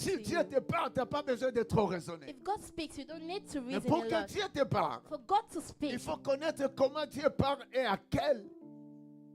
Si to Dieu you. te parle, tu n'as pas besoin de trop raisonner. If God speaks, you don't need to Mais reason pour a que lot. Dieu te parle, For God to speak, il faut connaître comment Dieu parle et à quelle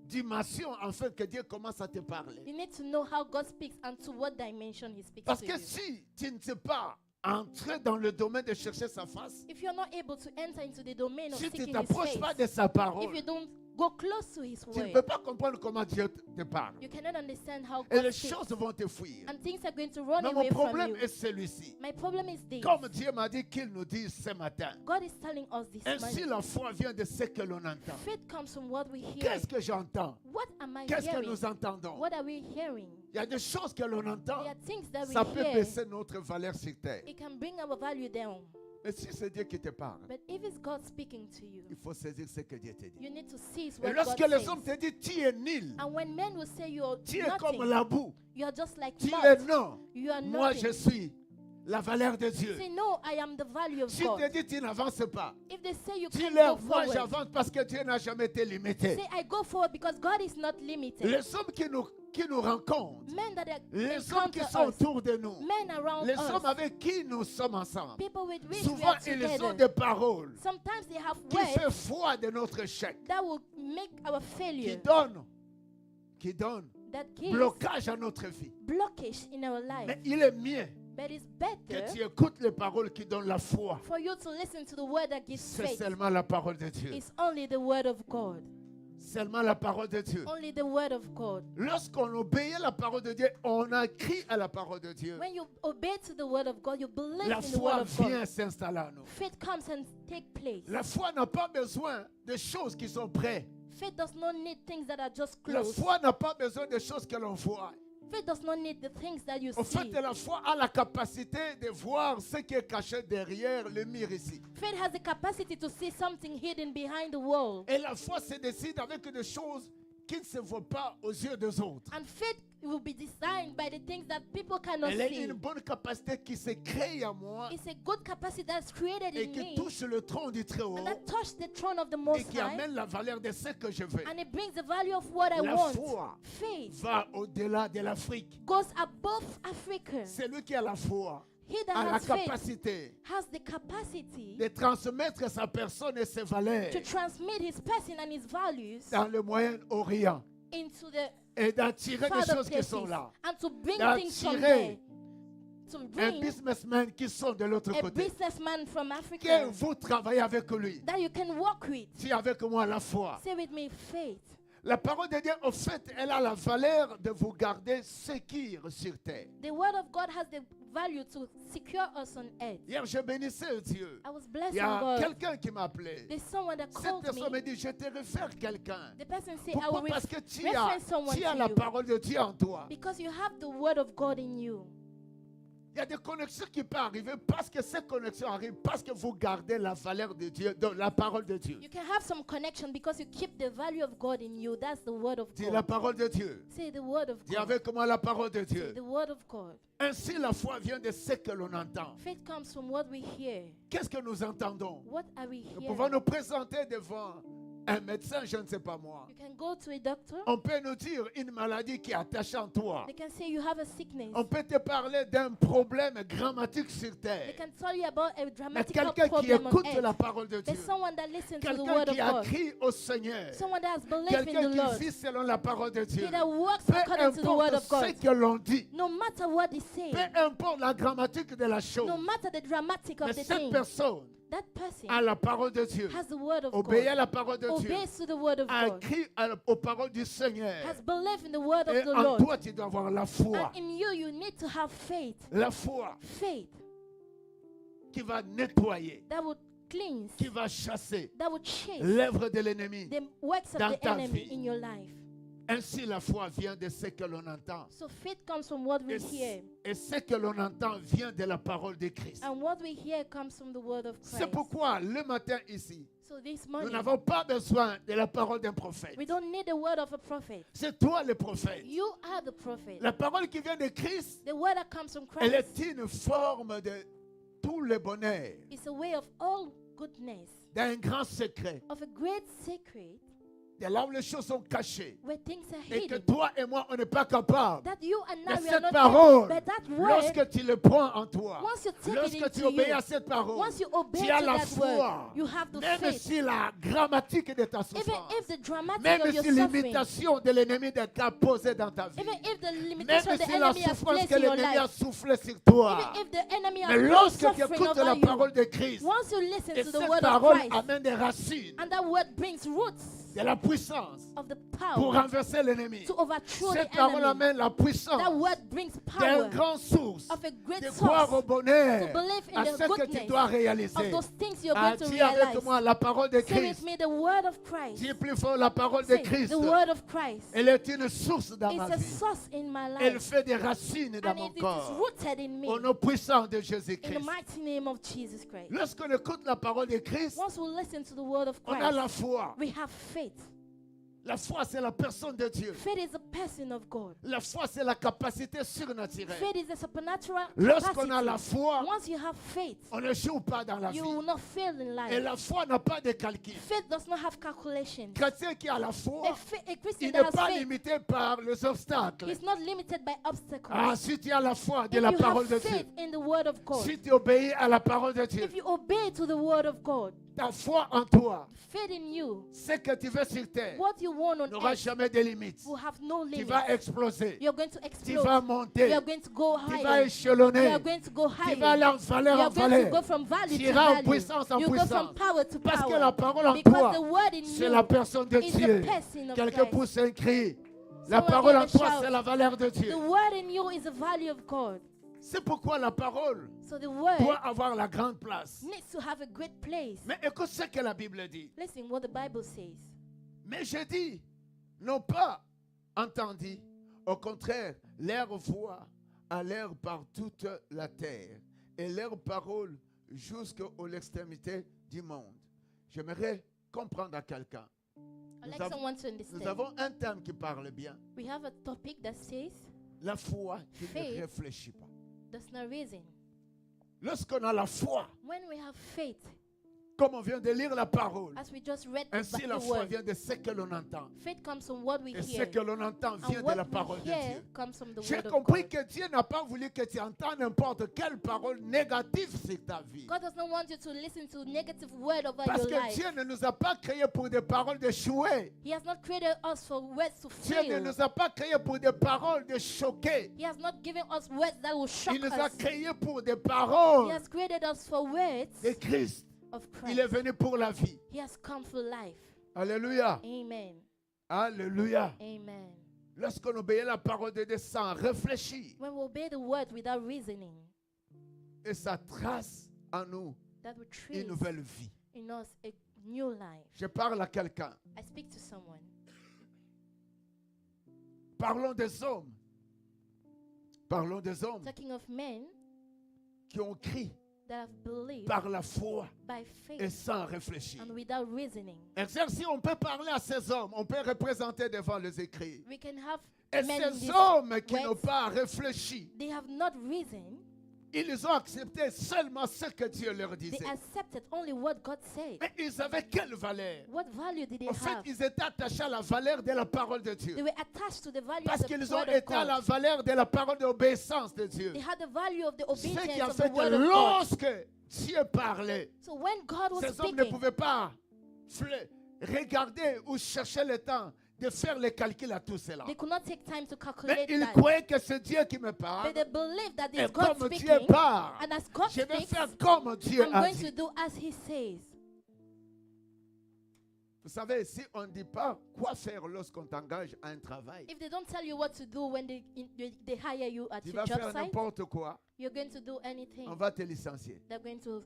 dimension, en fait, que Dieu commence à te parler. you need to know how God speaks and to what dimension He speaks Parce to que you. si tu ne sais pas entrer dans le domaine de chercher sa face, If you're not able to enter into the domain of si tu ne seeking His t'approches pas face, de sa if parole, you don't go close to His tu ne word, peux pas comprendre comment Dieu te parle. you cannot understand how Et God les speaks. choses vont te fuir. And things are going to run Mais mon away from problème you. est celui-ci. My problem is this. Comme Dieu m'a dit qu'il nous dit ce matin, God is telling us this ainsi morning. la foi vient de ce que l'on entend. Faith comes from what we hear. Qu'est-ce que j'entends? What am I Qu'est-ce que hearing? nous entendons? What are we hearing? Il y a des choses que l'on entend, There are things that ça we peut hear. baisser notre valeur sur terre. It can bring our value down. Mais si c'est Dieu qui te parle, But if it's God speaking to you, il faut saisir ce que Dieu te dit. you need to seize Et what lorsque God les says. hommes te disent, tu es nul, And when men will say you're tu es comme nothing, la boue, you're just like tu es mud. non, You are moi nothing. je suis la valeur de Dieu. Say no, I am the value of Si God. te dis, tu n'avances pas, If they say you tu can't leur, go moi forward, j'avance parce que Dieu n'a jamais été limité. say I go forward because God is not limited. Les hommes qui nous rencontrent, Men that les hommes qui encounter sont us, autour de nous, men around les us, hommes avec qui nous sommes ensemble, people with which we souvent are ils ont together, des paroles sometimes they have qui fait words foi de notre chèque, that will make our failure, qui donnent that gives blocage à notre vie. blockage in our life. Mais il est mieux But it's que better tu écoutes les paroles qui donnent la foi. for you to listen to the word that gives C'est faith. seulement la parole de Dieu. It's only the word of God. Seulement la parole de Dieu. Only the word of God. Lorsqu'on obéit à la parole de Dieu, on a cru à la parole de Dieu. When you obey to the word of God, you believe La in the word foi of God. vient s'installer en nous. Faith comes and take place. La foi n'a pas besoin de choses qui sont prêtes. Faith does not need things that are just La close. foi n'a pas besoin de choses que l'on voit. Faith does not need the things that you Au fait, see. la foi a la capacité de voir ce qui est caché derrière le mur ici. Faith has the capacity to see something hidden behind the wall. Et la foi se décide avec des choses qui ne se voient pas aux yeux des autres. And faith will be designed by the things that people cannot Elle a see. une bonne capacité qui se crée en moi It's a good capacity that's created et in qui me touche le trône du Très-Haut and that touched the throne of the et Most qui High, amène la valeur de ce que je veux. and it brings the value of what I La want. foi Faith va au-delà de l'Afrique. goes above Africa. Celui qui a la foi He that a la has faith capacité has the capacity de transmettre sa personne et ses valeurs to transmit his person and his values dans le Moyen-Orient into the et d'attirer des farther choses qui places sont là. and to bring things from D'attirer there. To un bring businessman qui sont de l'autre a côté. businessman from Que Africa vous travaillez avec lui. that you can walk with. Si avec moi la foi. Say with me, faith. La parole de Dieu, en fait, elle a la valeur de vous garder sécure sur terre. The word of God has the value to secure us on earth. Hier, je bénissais Dieu. I was Il blessing y a God. quelqu'un qui m'a appelé. There's someone that Cette called personne me. me dit, je te réfère quelqu'un. The person said, I Pourquoi? will Parce que tu as reference someone to la you. parole de Dieu en toi. Because you have the word of God in you. Il y a des connexions qui peuvent arriver parce que ces connexions arrivent parce que vous gardez la valeur de Dieu, de la parole de Dieu. You can have some connection because you keep the value of God in you. That's the word of Dis la God. parole de Dieu. Say the word of Dis God. avec moi la parole de Say Dieu. the word of God. Ainsi, la foi vient de ce que l'on entend. Faith comes from what we hear. Qu'est-ce que nous entendons? What are we Nous pouvons hearing? nous présenter devant un médecin, je ne sais pas moi. You can go to a doctor. On peut nous dire une maladie qui est attachée en toi. They can say you have a sickness. On peut te parler d'un problème grammatique sur They terre. can tell you about a Mais grammatical quelqu'un qui problem on écoute la earth. parole de Dieu, There's someone that listens to the quelqu'un word of qui a God. crié au Seigneur, Someone that has believed in quelqu'un the qui Lord. vit selon la parole de Dieu, He that works peu according to the word importe of ce God. que l'on dit, No matter what they say, peu importe la grammatique de la chose, no matter the dramatic of mais the cette thing, personne that person a la parole de Dieu, has the word of obéit à God, la parole de Dieu, obeys to the word of a God, cru aux paroles du Seigneur. has believed in the word of Et the en Lord. toi, tu dois avoir la foi. And in you, you need to have faith. La foi Faith qui va nettoyer, that would cleanse, qui va chasser that would chase l'œuvre de l'ennemi. the works of dans the ta enemy vie. in your life. Ainsi, la foi vient de ce que l'on entend. So faith comes from what we hear. Et ce que l'on entend vient de la parole de Christ. And what we hear comes from the word of C'est Christ. pourquoi le matin ici, So this nous morning, n'avons pas besoin de la parole d'un prophète. we don't need the word of a prophet. C'est toi le prophète. You are the prophet. La parole qui vient de Christ, The word that comes from elle Christ est une forme de tout le bonheur, is a way of all goodness, d'un grand secret. of a great secret de là où les choses sont cachées, where things are et que hidden, toi et moi, on n'est pas capables. that you and Mais I we are cette not parole, able, but that word, lorsque tu le prends en toi, once you take it lorsque tu into obéis you, à cette parole, once you obey tu to as la that foi, word, you have the même faith. si la grammatique de ta Even souffrance, if the dramatic même of your si suffering, l'imitation de l'ennemi t'a posé dans ta vie, even if the même limitation of the si la enemy has souffrance placed que in your l'ennemi a life, soufflé sur toi, even if the enemy has mais placed lorsque tu suffering écoutes over la you, parole de Christ, once you listen et to the cette word of parole Christ, amène des racines, and that word brings roots de la puissance of the pour power renverser l'ennemi. to overthrow Cette the parole enemy. amène la puissance That word brings d'une power grande source of a great de croire au source bonheur, to believe in à the ce que tu goodness dois of réaliser. those things you're Ah, going to dis avec realize. moi la parole de Say with Christ. me the word of Christ. Dis plus fort la parole de Say, Christ. the word of Christ. Elle est une source dans It's ma a vie. source in my Elle life. fait des racines dans And mon it is corps. rooted in me. Au nom puissant de In the Jésus-Christ. mighty name of Jesus Christ. Lorsqu'on écoute la parole de Christ, Once we listen to the word of on a la Christ, foi. we have faith. La foi, c'est la personne de Dieu. Faith is a person of God. La foi, c'est la capacité surnaturelle. Faith is a supernatural Lorsqu'on a la capacity. foi, Once you have faith, on ne joue pas dans la vie. you will not fail in Et life. la foi n'a pas de calcul. Faith does not have calculations. Chrétien qui a la foi, A Christian il that n'est has pas faith limité par les obstacles. is not limited by obstacles. Ah, si tu as la foi de If la you parole de have Dieu, faith in the word of God, si tu obéis à la parole de Dieu, if you obey to the word of God, ta foi en toi, faith in you, ce que tu veux sur terre, what you want on n'aura earth jamais de limites. will have no Tu limit. vas exploser. You're going to Tu explode. vas You monter. are going to go Tu vas higher. You échelonner. are going to go Tu vas aller higher. en valeur You en are going to valeur. go from value Tu to iras en value. puissance en You go puissance. from power to Parce que la power. parole en Because toi, the word in c'est you la personne de is the Dieu. person of Quelqu'un Christ. pousse un cri. La Someone parole give en a toi, shout. c'est la valeur de The Dieu. word in you is the value of God. C'est pourquoi la parole So the word doit avoir la grande place. needs to have a great place. Mais écoute ce que la Bible dit. Listen what the Bible says. Mais je dis, non pas entendu. Au contraire, leur voix allèrent par toute la terre et leurs paroles jusqu'à l'extrémité du monde. J'aimerais comprendre à quelqu'un. I'd like Nous avons- someone to Nous understand. avons un thème qui parle bien. We have a topic that says, La foi qui ne Faith. réfléchit pas. does not reason. Lorsqu'on a la foi, When we have faith, comme on vient de lire la parole, as we just read ainsi the la foi word, vient de ce que l'on entend. faith comes from what we Et ce hear. que l'on entend vient And de what la parole we de hear Dieu. comes from the J'ai word of compris God. que Dieu n'a pas voulu que tu entends n'importe quelle parole négative sur ta vie. God does not want you to listen to negative word over Parce your que life. Dieu ne nous a pas créés pour des paroles d'échouer. He has not created us for words to Dieu ne fail. nous a pas créés pour des paroles de choquer. He has not given us words that will shock Il nous a us. créés pour des He paroles has created us for words de Christ. of Il est Christ. venu pour la vie. He has come for life. Alléluia. Amen. Alléluia. Amen. Lorsqu'on obéit la parole de Dieu sans réfléchir, When we obey the word without reasoning, et ça trace en nous that will une trace nouvelle vie. in us a new life. Je parle à quelqu'un. I speak to someone. Parlons des hommes. Parlons des hommes Talking of men qui ont crié that have believed par la foi by et faith sans réfléchir. and without reasoning. Si on peut parler à ces hommes, on peut représenter devant les écrits. We can have Et men in ces this hommes qui words. n'ont pas réfléchi, They have not reasoned. ils ont accepté seulement ce que Dieu leur They disait. accepted only what God said. Mais ils avaient quelle valeur? What value did they En fait, have? ils étaient attachés à la valeur de la parole de Dieu. They were attached to the value Parce of the qu'ils ont word of été à la God. valeur de la parole d'obéissance de Dieu. They had the value of the Ce qui obedience a of fait the que word of God. lorsque Dieu parlait, So when God was ces hommes ne speaking, pouvaient pas regarder ou chercher le temps de faire les calculs à tout cela. they could not take time to Mais calculate ils that. croyaient que c'est Dieu qui me But parle. they believed that Et it's God comme Dieu speaking. parle, And as God je vais speaks, faire comme Dieu I'm a going to dit. do as He says. Vous savez, si on ne dit pas quoi faire lorsqu'on t'engage à un travail, If they don't tell you what to do when they hire you at tu your vas job faire site, n'importe quoi, you're going to do anything. on va te licencier. They're going to.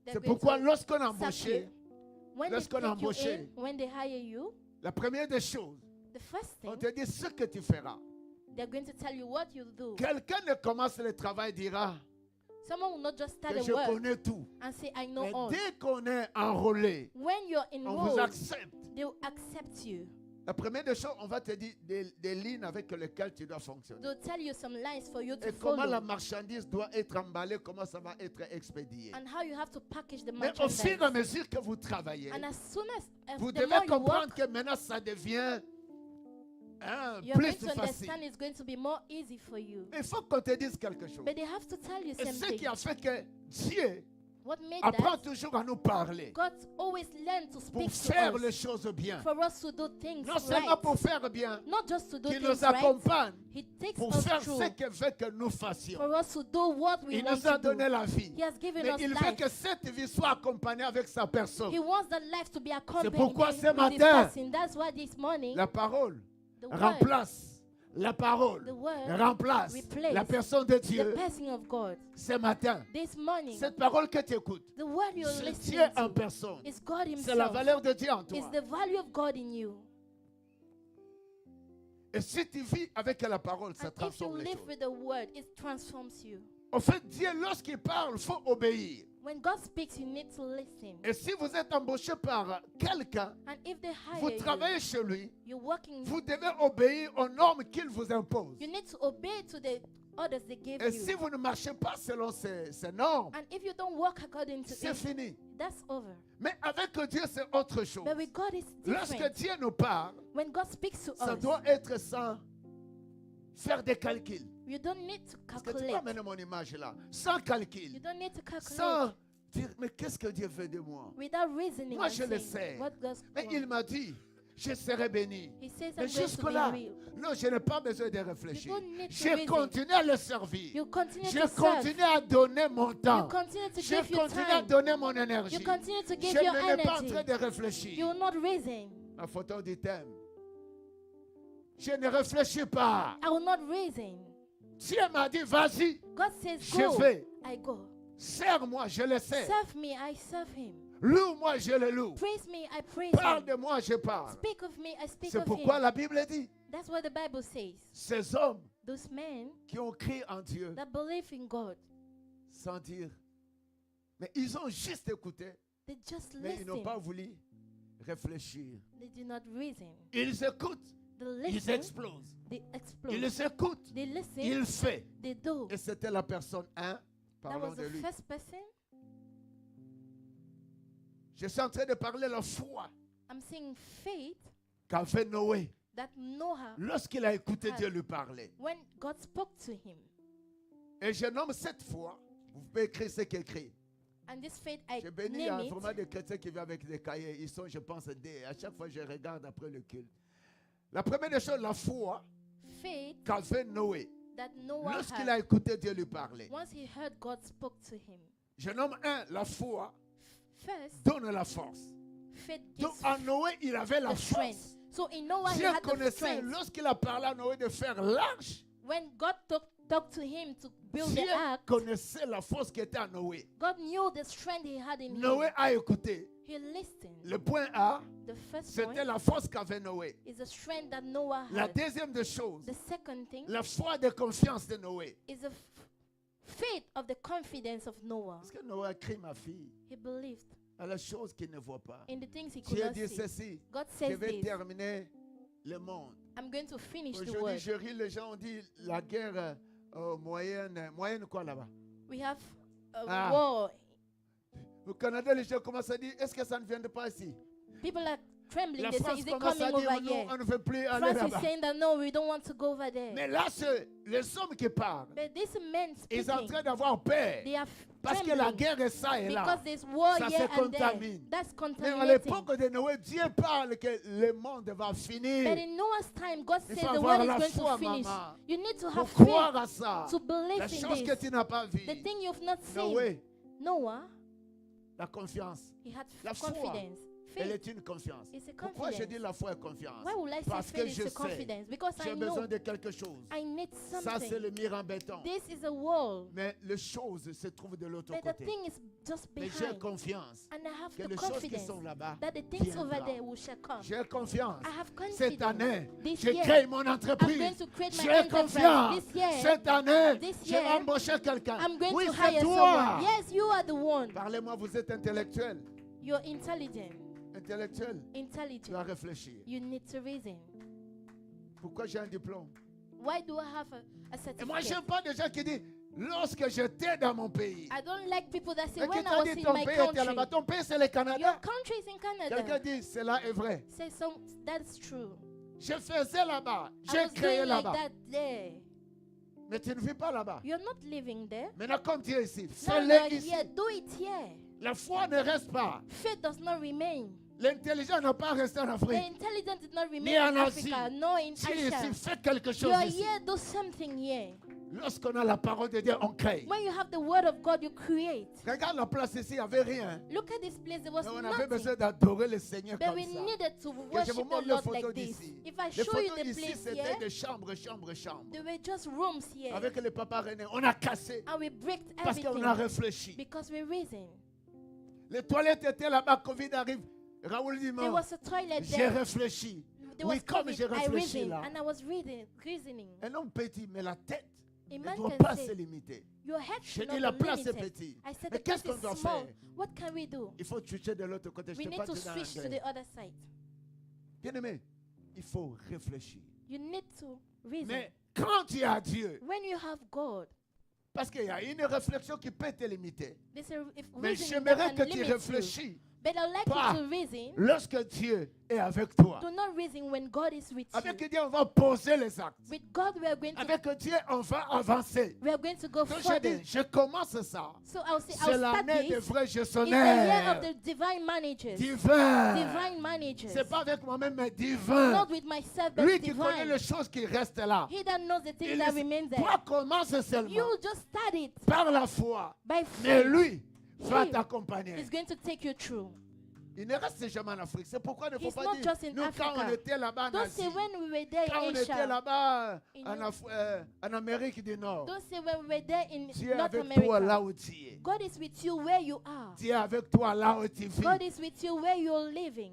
They're C'est going pourquoi to lorsqu'on sack embauchait, you. When they lorsqu'on take you embauchait, in, when they hire you, la première des choses, the first on thing te dit ce que tu feras. they're going to tell you what you do. Quelqu'un ne commence le travail dira Someone will not just start que a je work connais tout. and say, I know Mais all. dès qu'on est enrôlé, When you're on vous enrolled, accepte. they will accept you. La première des choses, on va te dire des lignes avec lesquelles tu dois fonctionner. They'll tell you some lines for you to Et comment la follow. marchandise doit être emballée, comment ça va être expédié. And how you have to package the Mais au fur et à merchandise. mesure que vous travaillez, And as soon as vous the devez more you comprendre work, que maintenant ça devient you're plus going to facile. understand it's going to be more easy for you. Mais il faut qu'on te dise quelque chose. But they have to tell you Et ce qui something. a fait que Dieu What made apprend that? toujours à nous parler God always learned to pour speak faire to les us, choses bien. for us to do things Non seulement pour right. faire bien, Not just to do qu'il things nous right. accompagne He takes pour us faire through ce qu'il veut que nous fassions. for us to do what we Il want nous a to do. donné la vie. He has given Mais us il veut life. que cette vie soit accompagnée avec sa personne. He wants that life to be accompanied pourquoi with ce this matin, person. That's why this morning, La parole the word, remplace la parole, the word remplace replace la personne de the Dieu person of God. ce matin. This morning, Cette parole que tu écoutes, the word you're c'est listening Dieu en to personne. is God C'est la Himself. valeur de Dieu en It's toi. the value of God in you. Et si tu vis avec la parole, ça And if you transforme les live choses. with the word, it transforms you. En fait, Dieu, lorsqu'il parle, il faut obéir. When God speaks, you need to listen. Et si vous êtes embauché par quelqu'un, And if they vous hire you, travaillez chez lui, you're working, vous devez obéir aux normes qu'il vous impose. you need to obey to the orders they give Et si you. vous ne marchez pas selon ces normes, And if you don't work according to c'est it, fini. that's over. Mais avec Dieu, c'est autre chose. But with God, it's Lorsque different. Dieu nous parle, When God speaks to ça us, doit être sans faire des calculs. you don't need to Parce que tu peux calculate. amener mon image là. Sans You calcul. don't need to calculate Sans dire, mais qu'est-ce que Dieu veut de moi? without reasoning. Moi, and je le saying sais. what God Mais il wants. m'a dit, je serai béni. He says, Mais I'm going to be jusque-là, real. non, je n'ai pas besoin de réfléchir. You don't need to Je reason. continue à le servir. You continue Je to serve. continue à donner mon You temps. continue to Je give your continue à time. donner mon énergie. You continue to Je give your ne n'ai pas en energy. train de réfléchir. You will not reason. La photo du thème. Je ne réfléchis pas. I will not reason. Dieu m'a dit, vas-y, God says, je go. vais. I go. Sers-moi, je le sais. Serve me, I serve him. Loue-moi, je le loue. Praise me, I praise Parle him. de moi, je parle. Speak of me, I speak C'est of pourquoi him. la Bible dit, That's what the Bible says. ces hommes Those men qui ont crié en Dieu that believe in God, sans dire, mais ils ont juste écouté, they just mais ils n'ont listen. pas voulu réfléchir. They do not reason. Ils écoutent, They ils listen. explosent. They explode. Ils écoutent, They listen. ils font. They do. Et c'était la personne 1, That parlons was de the lui. first person. Je suis en train de parler la foi I'm saying faith qu'avait Noé that Noah, lorsqu'il a écouté Dieu lui parler. when God spoke to him, Et je nomme cette foi, vous pouvez écrire ce qu'il écrit. and this faith I J'ai béni, il y a name vraiment it, des chrétiens qui viennent avec des cahiers. Ils sont, je pense, des. À chaque fois, je regarde après le culte. La première des choses, la foi faith qu'avait Noé that Noah lorsqu'il a had. écouté Dieu lui parler. Once he heard God spoke to him, Je nomme la foi first donne la force. faith Donc gives en Noé, il avait la the strength. force. So in Noah he Dieu had the connaissait, strength. lorsqu'il a parlé à Noé de faire l'arche, When God talked to him to build Dieu the ark, connaissait la force qui était à Noé. God knew the strength he had in Noé him. a écouté. He listened. Le point A, The first c'était point la force qu'avait Noé. is the strength that Noah La had. deuxième des choses, The second thing la foi de confiance de Noé. is the faith of the confidence of Noah. Parce que Noé a crié, ma fille, He believed à la chose qu'il ne voit pas. in the things he could Dieu not dit see. ceci, God je says vais this. terminer le monde. I'm going to finish the Aujourd'hui, word. je ris, les gens ont dit la guerre moyenne quoi là-bas? We have a Ah. war. Au Canada, les gens commencent à dire, est-ce que ça ne vient de pas ici? People are trembling. La They say, France is it commence à coming dire, over non, here? on ne veut plus aller France is là-bas. saying that no, we don't want to go over there. Mais là, c'est les hommes qui parlent. But these men Ils sont en speaking, train d'avoir peur. they are Parce que la trembling guerre est ça et là. because there's war Ça here se and there. contamine. That's Mais à contaminating. l'époque de Noé, Dieu parle que le monde va finir. But in Noah's time, God Il said faut the avoir world la is going foi, to finish. maman. You need to Pour have croire faith à ça. to believe La in chose que this. tu n'as pas vue. The thing you've not seen. Noé, Noah, la confiance. he had La foi. confidence. Elle Faith. est une confiance. It's a Pourquoi je confidence. dis la foi et confiance? Why will I say Parce que faith je is a sais, confidence? Because I j'ai know besoin de quelque chose. I need Ça, c'est something. le mur en béton. This is a wall. Mais les choses se trouvent de l'autre But the côté. thing is just Mais j'ai behind. confiance And I have que the les choses qui confidence sont là-bas that the things over viendront. there will shall come. J'ai confiance. I have Cette confidence. année, This je year, crée mon I'm entreprise. going to create my J'ai enterprise. confiance. This year, Cette année, this je vais year, embaucher quelqu'un. I'm going Oui, to c'est hire toi. someone. Yes, you are the one. Parlez-moi, vous êtes intellectuel. You're intelligent. intellectuel, tu intelligent, dois réfléchir. you need to reason. Pourquoi j'ai un diplôme? Why do I have a Et moi, je certificate? n'aime pas des gens qui disent, lorsque j'étais dans mon pays. I don't like people that say, Mais qui when I t'a was dit in ton my pays était là-bas? country. Ton pays, c'est le Your Canada. country is in Quelqu'un Canada. dit, cela est vrai. Say some, that's true. Je faisais là-bas. I J'ai was créé doing like là-bas. that there. Mais tu ne vis pas là-bas. You're not living there. Maintenant, comme tu es ici, Now fais-le you're ici. here. Do it here. La foi ne reste pas. Faith does not remain. L'intelligence n'a pas resté en The Afrique. intelligence did not Ni remain en in Africa, Asie. nor in Tu es Asia. ici, fais quelque chose You are ici. here, do something here. Lorsqu'on a la parole de Dieu, on crée. When you have the word of God, you create. Regarde la place ici, il n'y avait rien. Look at this place, there was Mais on avait besoin nothing. d'adorer le Seigneur But comme we ça. needed to Que je worship vous the montre les Lord photos like this. d'ici. If I Les show you photos the d'ici, place c'était here, des chambres. there were just rooms here. Avec le papa René, on a cassé. And we bricked Parce qu'on a everything réfléchi. because we reasoned. Les toilettes étaient là-bas, Covid arrive. Raoul dit, There non, was a toilet j'ai there. réfléchi. There Oui, was comme COVID, j'ai I réfléchi reasoned, là. and I was reasoning. Un homme petit, mais la tête A ne man doit can pas se say, limiter. your head Je should dis, not la be place est limited. petite. I said Mais the place qu'est-ce qu'on is doit small. faire? What can we do? Il faut switcher de l'autre côté. Je We ne need pas to dire en switch to anglais. the other side. Bien aimé, il faut réfléchir. You need to reason. Mais quand tu as Dieu, When you have God, parce qu'il y a une réflexion qui peut te limiter. they say if Mais reasoning j'aimerais can que tu limit you. réfléchis. But I'd like Pas. you to reason. Lorsque Dieu est avec toi. Do not reason when God is with Avec you. Dieu, on va poser les actes. With God, we are going to Avec Dieu, on va avancer. we are going to go Donc je further. dis, je commence ça. So I'll say C'est I'll start l'année des this. vrais It's the year gestionnaires. of the divine managers. Divin. Divine managers. C'est pas avec moi-même, mais divin. Not with myself, but Lui qui connaît divine. les choses qui restent là. He that knows the things Il that dit, remain toi there. commence seulement You just start it par la foi. by Mais faith. lui va He t'accompagner. is going to take you through. Il ne reste jamais en Afrique. C'est pourquoi il ne faut He's pas not dire, just in nous quand on Africa. était là-bas en Don't Asie, say when we were there quand on in était Asia. là-bas In en Amérique du Nord, Don't say when we were there in Dieu est North avec toi là America. où tu es. God is with you where you are. Dieu est avec toi là où tu vis. God is with you where you're living.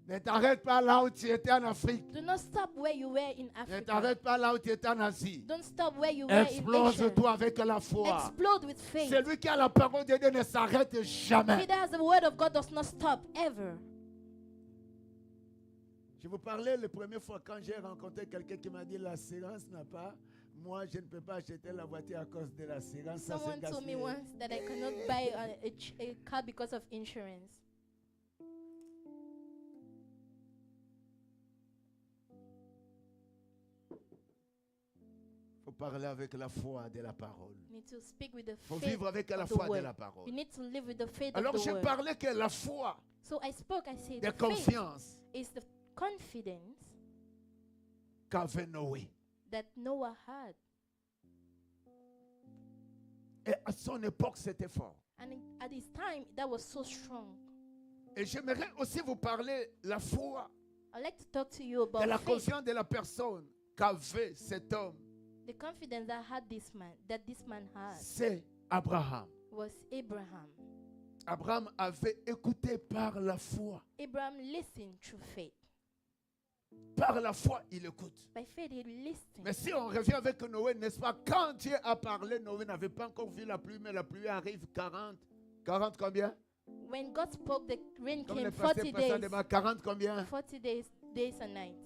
Ne t'arrête pas là où tu étais en Afrique. Do not stop where you were in Ne Africa. t'arrête pas là où tu étais en Asie. Don't stop where you were in Asia. Explose-toi avec la foi. Explode with faith. Celui qui a la parole de Dieu ne s'arrête He jamais. that has the word of God does not stop ever. Je vous parlais la première fois quand j'ai rencontré quelqu'un qui m'a dit l'assurance n'a pas. Moi, je ne peux pas acheter la voiture à cause de l'assurance. Ça, Someone c'est told me gaspillé. once that I cannot buy a car because of insurance. Il faut parler avec la foi de la parole. You need to speak with the Il faut faith vivre avec la of the foi de word. la You parole. need to live with the faith Alors, of the je word. parlais que la foi So I spoke, I said, de the faith confiance is the confidence qu'avait Noé. that Noah had. Et à son époque, c'était fort. And at his time, that was so strong. Et j'aimerais aussi vous parler la foi I'd like to talk to you about de la faith, confiance de la personne qu'avait cet homme. the confidence that this man had C'est Abraham. was Abraham. Abraham avait écouté par la foi. Abraham listened through faith. Par la foi, il écoute. By faith, he listened. Mais si on revient avec Noé, n'est-ce pas? Quand Dieu a parlé, Noé n'avait pas encore vu la pluie, mais la pluie arrive 40. 40 combien? When God spoke, the rain Comme came le pasteur 40 passait days. devant, 40 combien? 40 days and nights.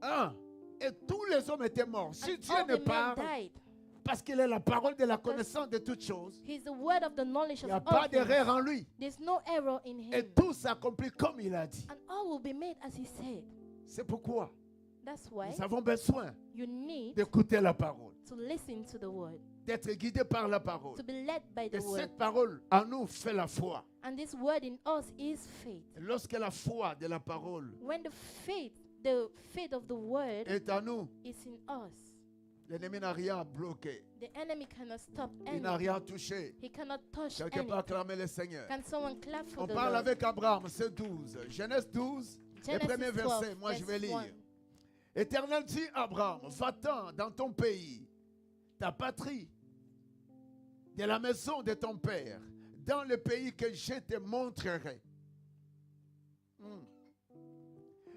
Un. Et tous les hommes étaient morts. Si And Dieu all ne the men parle, died. parce qu'il est la parole de la connaissance de toutes choses, He's the word of the knowledge il of n'y a all pas d'erreur things. en lui. There's no error in Et him. tout s'accomplit comme il a dit. And all will be made as he said. C'est pourquoi That's why nous avons besoin you need d'écouter la parole, to listen to the word, d'être guidé par la parole. to be led by Et the word. cette parole en nous fait la foi. And this word in us is faith. Et lorsque la foi de la parole When the faith of the word est en nous, is in us, l'ennemi n'a rien bloqué. the enemy cannot stop Il n'a anything. rien touché. He cannot touch Quelqu'un peut anything. acclamer le Seigneur. Can someone clap for On the parle Lord? avec Abraham, c'est 12. Genèse 12, le premier Genesis verset. 12, Moi, je vais verse lire. 1. Éternel dit à Abraham, va-t'en dans ton pays, ta patrie, de la maison de ton père, dans le pays que je te montrerai.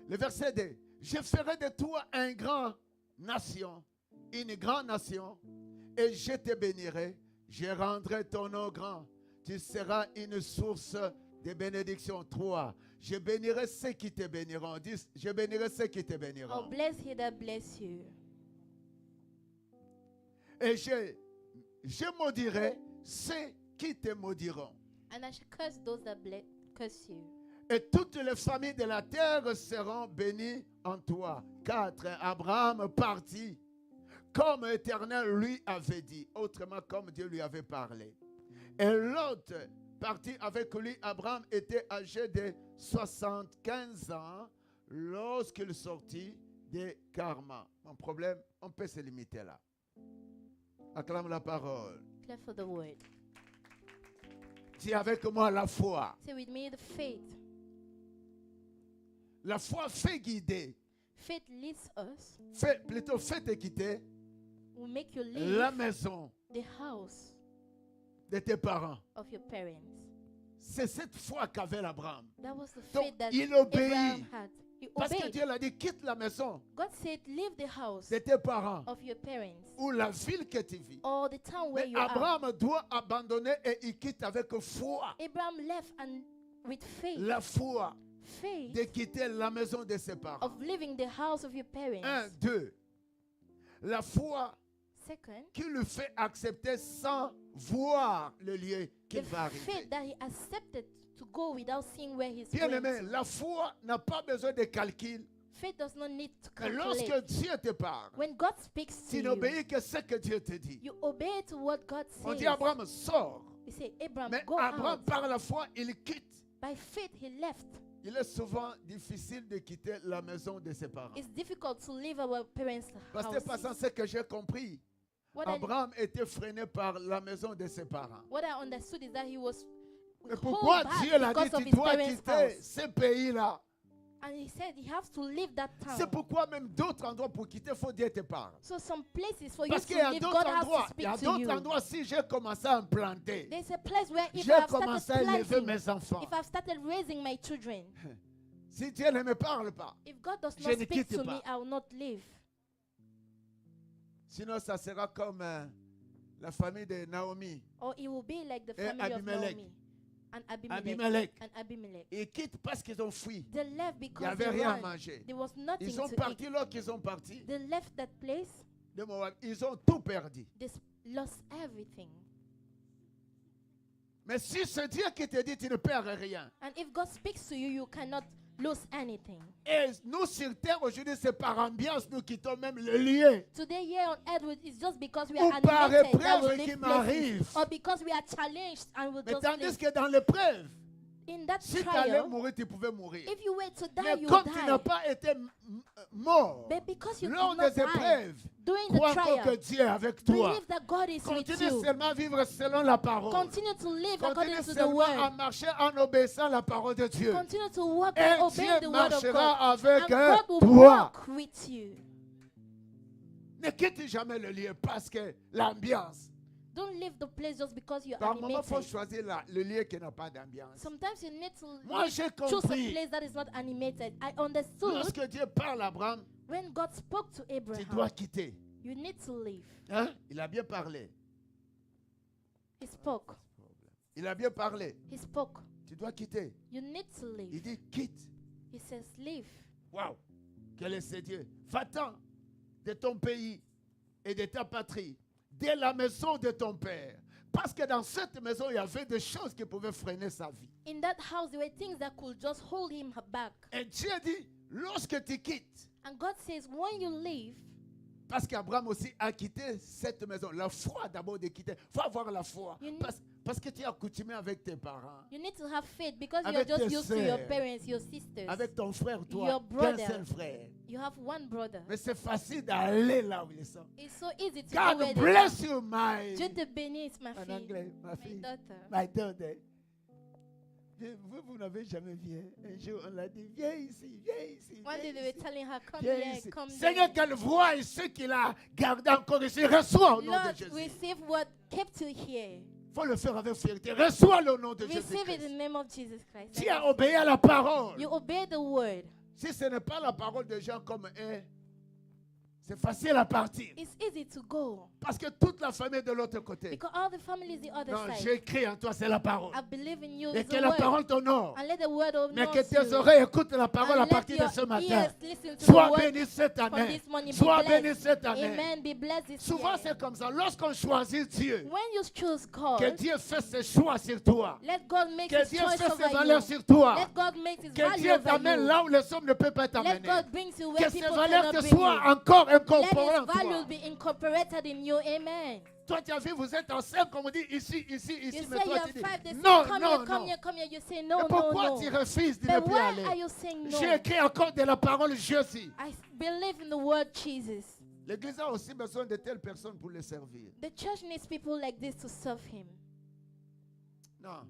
Le verset 2. Je ferai de toi une grande nation, et je te bénirai, je rendrai ton nom grand. tu seras une source de bénédiction. 3. Je bénirai ceux qui te béniront. 10. Je bénirai ceux qui te Oh, béniront. bless he that bless you. Et je maudirai ceux qui te maudiront. And I shall curse those that curse you. Et toutes les familles de la terre seront bénies en toi. 4. Abraham partit comme l'Éternel lui avait dit, autrement comme Dieu lui avait parlé. Et l'autre partit avec lui. Abraham était âgé de 75 ans lorsqu'il sortit de Karma. Mon problème, on peut se limiter là. Acclame la parole. Clap for the word. Dis avec moi la foi. Say with me the faith. La foi fait guider. Faith leads us. Fait te quitter Will make you leave la maison the house de tes parents. of your parents. C'est cette foi qu'avait Abraham. That was the Donc, faith that il obéit. Abraham had. He Parce que obeyed. Dieu l'a dit, quitte la maison God said, leave the house de tes parents of your parents ou la ville que tu vis. or the town where Mais you are. Abraham doit abandonner et il quitte avec foi. Abraham left and with faith, La foi faith de quitter la maison de ses parents. of leaving the house of your parents. 1, 2. La foi Second, qui lui fait accepter sans voir le lieu the qu'il va arriver. faith that he accepted to go without seeing where he's Bien going aimé, to. la foi n'a pas besoin de calcul. Faith does not need to Mais lorsque calculate. Dieu te parle, When God speaks to tu you, n'obéis que ce que Dieu te dit. you obey to what God On dit says. Abraham sort. You say, Abraham, Mais go Abraham, out. par la foi, il quitte. By faith, he left. Il est souvent difficile de quitter la maison de ses parents. It's difficult to leave our parents' Parce que house. passant ce que j'ai compris, Abraham était freiné par la maison de ses parents. What I understood is that he was Mais hold pourquoi back Dieu l'a dit, because of tu his dois parents' quitter house. ce pays-là? And he said he has to leave that C'est town. pourquoi même d'autres endroits pour quitter, il faut Dieu te parle. So some places for you Parce to qu'il y a leave, d'autres God has endroits, to il y a speak to you. d'autres endroits, si j'ai commencé à implanter, There's a place where if j'ai I have commencé started à élever planting, mes enfants. if I've started raising my children, Si Dieu ne me parle pas, if God does Je not ne speak quitte to pas. me, I will not leave. sinon ça sera comme la famille de Naomi Or it will be like the et family of Abimelech. Naomi and Abimelech. Abimelech. And Abimelech. Ils quittent parce qu'ils ont fui. They left Il n'y because avait they rien à ran. manger. There was nothing Ils sont to partis, eat. lorsqu'ils ont parti They left that place. de Moab, ils ont tout perdu. They lost everything. Mais si c'est Dieu qui te dit, tu ne perds rien. And if God speaks to you, you cannot lose anything. Et nous sur terre aujourd'hui, c'est par ambiance, nous quittons même le lieu. Today, here on earth, it's just because we Ou are par animated that épreuve we qui leave m'arrive. places, or because we are challenged and we Mais just tandis leave. que dans l'épreuve, In that si tu allais trial, mourir, tu pouvais mourir. if you were to die, Mais you comme die. tu n'as pas été mort But because you lors did not des die épreuves, during the crois encore que trial, Dieu est avec toi. believe that God is with Continue you. seulement à vivre selon la parole. Continue to live according Continue to the seulement à word. marcher en obéissant à la parole de Dieu. Continue to walk Et and obey Dieu the word of marchera God. avec And God will toi. walk with you. Ne quitte jamais le lieu parce que l'ambiance. Don't leave the place just because you're Par moment, il faut animated. choisir le lieu qui n'a pas d'ambiance. Sometimes you need to Moi, j'ai choose a compris. place that is not animated. I understood Lorsque Dieu parle à Abraham, when God spoke to tu dois Abraham, quitter. you need to leave. Hein? Il a bien parlé. He spoke. Il a bien parlé. He spoke. Tu dois quitter. You need to Il leave. dit quitte. He says, leave. Waouh! Quel est ce Dieu? Va-t'en de ton pays et de ta patrie, de la maison de ton père. Parce que dans cette maison, il y avait des choses qui pouvaient freiner sa vie. In that house, there were things that could just hold him back. Et Dieu dit, lorsque tu quittes, And God says, when you leave, parce qu'Abraham aussi a quitté cette maison, la foi d'abord de quitter. Il faut avoir la foi. You need- Parce que tu es accoutumé avec tes parents, you need to have faith because you're Avec just tes used to your sœurs. parents, your sisters. avec ton frère, toi, Your qu'un brother. seul frère. You have one brother. Mais c'est facile d'aller là où ils sont. It's so easy to go God where they bless are. you, my... Dieu te bénisse, ma En fille. anglais, ma My fille. daughter. My daughter. Vous n'avez jamais vu. Un jour, on l'a dit, viens ici, viens ici. One day viens they were ici, telling her, come viens here, ici. come Seigneur, there. qu'elle voie et ce qu'il a gardé encore ici, reçois au nom Lord, de Jésus. receive what kept you here. Il faut le faire avec fierté. Reçois le nom de Receive it in Jésus-Christ. the name of Jesus Christ. Tu as obéi à la parole. You obey the word. Si ce n'est pas la parole de gens comme eux, c'est facile à partir. It's easy easy to go Parce que toute la famille est de l'autre côté. because all the family is the other Non, side. j'ai écrit en toi, c'est la parole. I believe in you. Et It's que the la word. parole t'honore. And let the word of Mais que knows tes you. oreilles écoutent la parole And à let partir de your ce matin. ears listen to Sois the word béni cette from année. this morning. Be Sois béni blessed. cette année. Amen. Be blessed this Souvent, year. c'est comme ça. Lorsqu'on choisit Dieu, When you choose que God, Dieu fait ses choix sur toi. let God make Que his Dieu choice fait ses over valeurs you. sur toi. Let God make his Que value Dieu over t'amène you. là où les hommes ne peuvent pas Let t'amener. God bring you Que where ces people valeurs cannot te bring soient you. encore Let incorporées en his values toi. be incorporated in you. Amen. Toi, tu as vu, vous êtes ensemble, comme on dit, ici, ici, You ici. Mais say toi, you tu have dis, 5. They say, non, come non, here, come non. here, come here. You say, Mais no, no, pourquoi no. tu refuses de ne But plus why aller? are you saying no? J'ai écrit encore de la parole Jésus. I believe in the word Jesus. L'église a aussi besoin de telles personnes pour le servir. The church needs people like this to serve him. Non.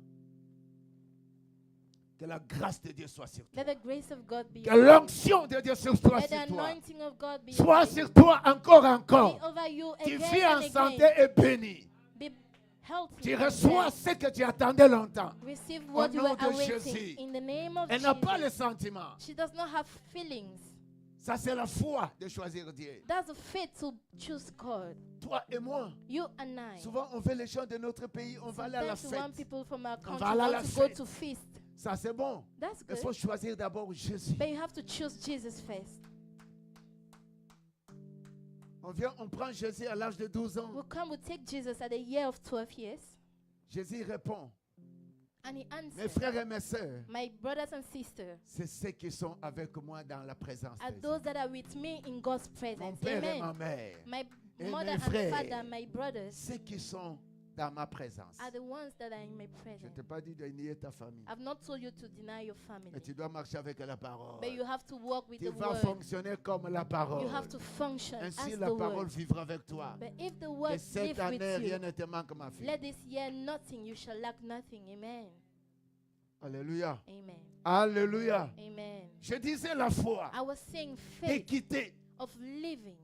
Que la grâce de Dieu soit sur toi. Let the grace of God be Que upon you. l'onction de Dieu soit Let sur the toi. anointing of God be Soit upon you. sur toi encore, Be encore. over you Tu again vis en and santé again. et béni. Be healthy. Tu and reçois blessed. ce que tu attendais longtemps. Receive Au what you nom were de awaiting. Jésus. In the name of Elle n'a pas le Jesus. sentiment. She does not have feelings. Ça, c'est la foi de choisir Dieu. That's the faith to choose God. Toi et moi. You and I. Souvent, on veut les gens de notre pays, on va aller à la Sometimes we want fête. people from our On country va aller à la want to go fête. to feast. Ça, c'est bon. That's Il good. faut choisir d'abord Jésus. But you have to choose Jesus first. On prend Jésus à l'âge de 12 ans. We come, we take Jesus at the year of 12 years. Jésus répond, And he mes answered, frères et mes sœurs, my brothers and sisters, c'est ceux qui sont avec moi dans la présence are de those Dieu. that are with me in God's Mon presence. père et ma Amen. mère, My Et mother mes and frères. father, my brothers, ceux qui sont dans ma présence. are the ones that are in my Je ne presence. t'ai pas dit de nier ta famille, I've not told you to deny your mais family, tu dois marcher avec la parole. but you have to walk with Tu the vas word. fonctionner comme la parole. You have to function Ainsi, as la the parole word. vivra avec toi. But if the Et word cette live année, with rien you, ne te manque, ma fille. let this year nothing, you shall lack nothing. Amen. Alléluia. Amen. Alléluia. Amen. Je disais la foi I was saying de faith quitter of living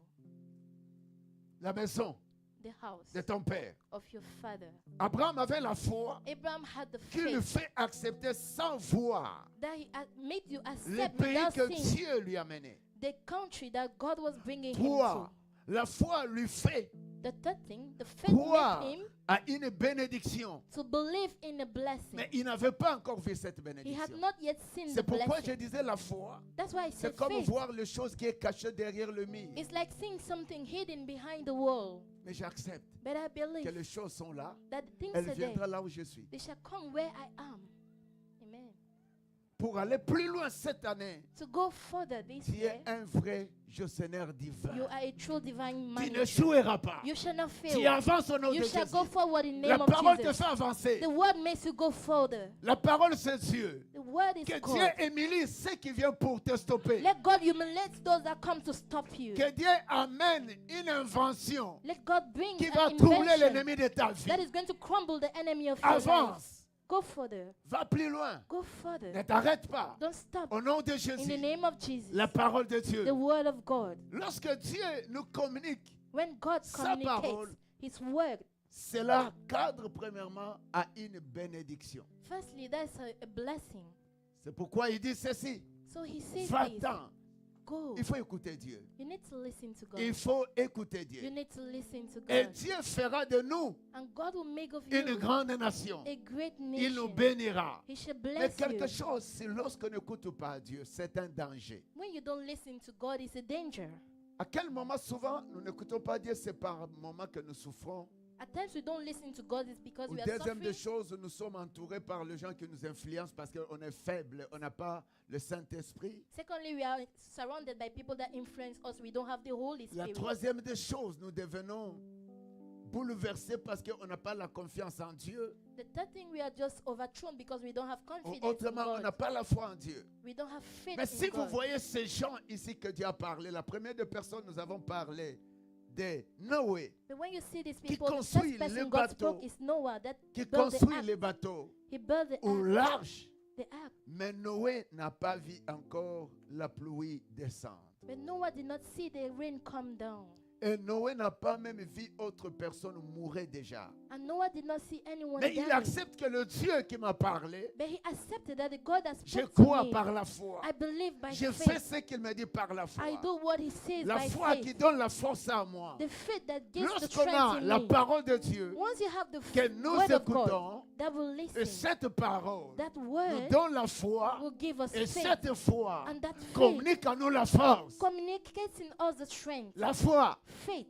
la maison the house de ton père. of your father. Abraham avait la foi Abraham had the qui le faith fait accepter sans voir that he made you le accept pays without que seeing Dieu lui a mené. the country that God was bringing him Toi, to. la foi lui fait The third thing, the faith croire made him à une bénédiction. to believe in a blessing. Mais il n'avait pas encore vu cette He had bénédiction. not yet seen the C'est pourquoi je blessing. disais la foi. That's why I C'est said comme faith. voir les choses qui est cachées derrière le mur. It's like seeing something hidden behind the wall. Mais j'accepte But I que believe les choses sont là. that the things Elle are there. viendra là où je suis. They shall come where I am. Amen. Pour aller plus loin cette année, To go further this tu year, es un vrai gestionnaire divin. you are a true divine Tu man. n'échoueras pas. You shall not Tu fail. avances au nom de You shall Jésus. go forward in the La name of parole te Jesus. fait avancer. The word makes you go further. La parole, c'est Dieu. The word is Que Dieu God. humilie ceux qui viennent pour te stopper. Let God humiliate those that come to stop you. Que Dieu amène une invention Let God bring qui an va troubler invention l'ennemi de ta vie. that is going to crumble the enemy of your life. Avance. Go further. Va plus loin. Go further. Ne t'arrête pas. Don't stop. Au nom de In the Jésus. name of Jesus. La parole de Dieu. The word of God. Lorsque Dieu nous communique, When God Sa parole. communicates His word, cela cadre premièrement à une bénédiction. firstly, that's a blessing. C'est pourquoi il dit ceci. So He says this. Va-t'en. Go. Il faut écouter Dieu. You need to listen to God. Il faut écouter You Dieu. need to listen to Et God. Dieu fera de nous And God will make of une you grande nation. a great Il nous nation. bénira. He shall Mais bless quelque you. chose, c'est lorsqu'on n'écoute pas Dieu, c'est un danger. When you don't listen to God, it's a danger. À quel moment souvent nous n'écoutons pas Dieu, c'est par moment que nous souffrons. At times we don't listen to God, it's because Ou we are deuxième des suffering. choses, nous sommes entourés par les gens qui nous influencent parce qu'on est faible, on n'a pas le Saint-Esprit. Secondly, we are surrounded by people that influence us. We don't have the Holy La Spirit. troisième des choses, nous devenons bouleversés parce qu'on n'a pas la confiance en Dieu. The third thing, we are just overthrown because we don't have Ou confidence in autrement, on n'a God. pas la foi en Dieu. We don't have faith Mais si in vous God. voyez ces gens ici que Dieu a parlé, la première des personnes, nous avons parlé de Noé, But when you see these qui people, the construit first les person God bateaux, spoke is Noah that qui built the construit ark. les bateaux He built the ou ark. l'arche. The ark. Mais Noé n'a pas vu encore la pluie descendre. But Noah did not see the rain come down. Et Noé n'a pas même vu autre personne mourir déjà. And Noah did not see anyone Mais il dying. accepte que le Dieu qui m'a parlé, But he accepted that the God has je spoken to crois me. par la foi. I believe by Je fais faith. ce qu'il me dit par la foi. I do what he says La by foi qui faith. donne la force à moi. The faith that gives the Lorsqu'on strength a in la me. parole de Dieu, Once you have the que nous word of God écoutons, that will et listen, cette parole that nous word donne la foi, will give us et faith. cette foi And that faith communique à nous la force. communicates in us the strength. La foi Faith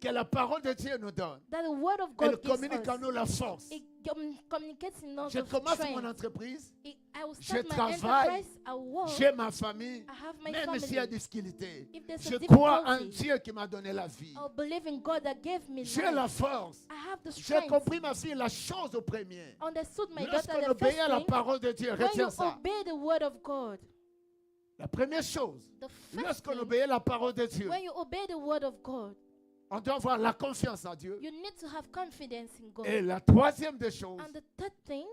que la parole de Dieu nous donne, that the word of elle God gives communique à us. nous la force. It communicates in us Je the commence mon strength. entreprise, I will je start my travaille, enterprise. I work. j'ai ma famille, I have my même s'il y a family. des difficultés. If there's Je a crois en difficulty, Dieu qui m'a donné la vie. I'll believe in God that gave me J'ai life. la force. I have the J'ai strength. compris, ma fille, la chose au premier. Understood my daughter Lorsqu'on the obéit first à la thing. parole de Dieu, When you retiens ça. obey the word of God, La première chose, the first lorsqu'on thing, obéit à la parole de Dieu, when you obey the word of God, on doit avoir la confiance en Dieu. you need to have confidence in God. Et la troisième des choses, And the third thing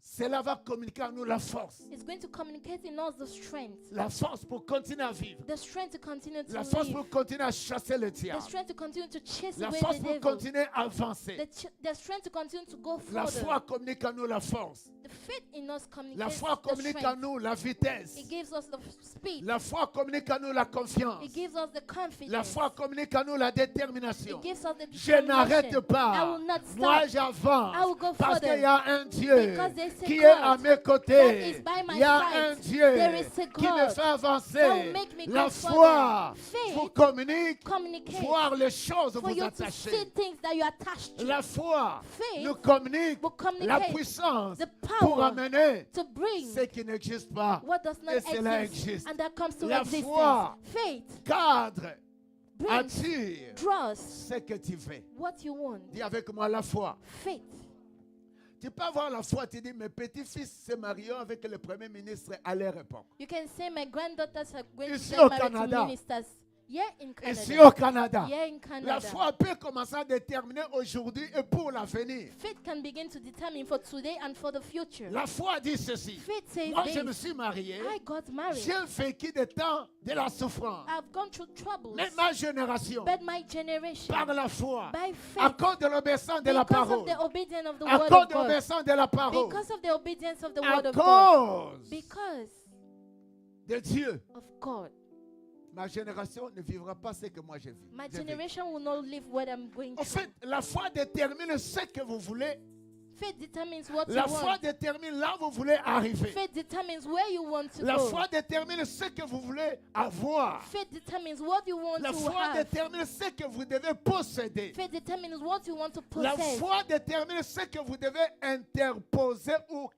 cela va communiquer à nous la force. is going to communicate in us the strength. La force pour continuer à vivre. The strength to continue to La force live. pour continuer à chasser le The diable. strength to continue to chase La away force the pour devil. continuer à avancer. The strength to continue to go La further. foi communique à nous la force. The faith in us La communicates foi the communique à strength. nous la vitesse. It gives us the speed. La foi communique à nous la confiance. It gives us the confidence. La foi communique à nous la détermination. It gives us the Je n'arrête determination. pas. I will not Moi, stop. j'avance. I will go Parce further. qu'il y a un Dieu Because there is a qui God est à mes that côtés. is by my Il y a side. un Dieu There is a qui me God fait that avancer. will make me La go foi further. vous Faith communique, communicates voir les choses for vous you to see attacher. things that you are attached to. La foi Faith nous communique will la communicate puissance the pour power amener to bring ce qui n'existe pas. what does not Et cela exist. existe. And that comes to La existence. foi Faith Cadre, brings, attire draws ce que tu veux. what you want. Dis avec moi la foi. Faith. Tu peux avoir la foi, tu dis, mes petits-fils se marient avec le premier ministre à leur époque. You can say my granddaughters are going to Ici get au married to Canada. ministers. Yeah, in Ici Canada. au Canada. Yeah, in La Canada. foi peut commencer à déterminer aujourd'hui et pour l'avenir. Faith can begin to determine for today and for the future. La foi dit ceci. Faith says Moi, je me this. suis marié. I got married. J'ai vécu des temps de la souffrance. I've gone through troubles. Mais ma génération, But my generation, par la foi, by à faith, cause de l'obéissance de la because parole, of the obedience of the à word cause of de God, l'obéissance de la parole, because of the obedience of the à word of God, cause because de Dieu, of God, ma génération ne vivra pas ce que moi j'ai vu. my J'ai vécu. generation will not live what I'm going En through. fait, la foi détermine ce que vous voulez. Faith determines what La you foi want. détermine là où vous voulez arriver. Faith determines where you want to La go. foi détermine ce que vous voulez avoir. Faith determines what you want La to foi have. détermine ce que vous devez posséder. Faith determines what you want to La possess. foi détermine ce que vous devez interposer ou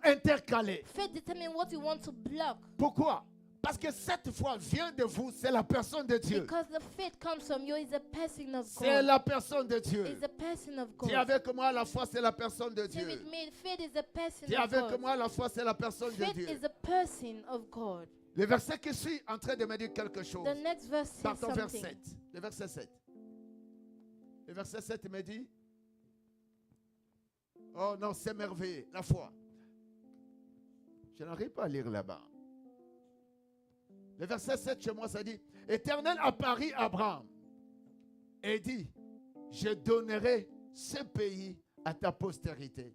intercaler. Faith determines what you want to block. Pourquoi? Parce que cette foi vient de vous, c'est la personne de Dieu. Because the faith comes from you is a person of C'est God. la personne de Dieu. Is a person of Dis God. avec moi, la foi, c'est la personne de Say Dieu. with me, faith is a person Dis of avec God. moi, la foi, c'est la personne de Faith Dieu. is a person of God. Le verset qui suit en train de me dire quelque chose. The next verse says Partons vers something. 7. Le verset 7. Le verset 7 me dit, oh non, c'est merveilleux, la foi. Je n'arrive pas à lire là-bas. Le verset 7 chez moi, ça dit, Éternel apparut à Abraham et dit, je donnerai ce pays à ta postérité.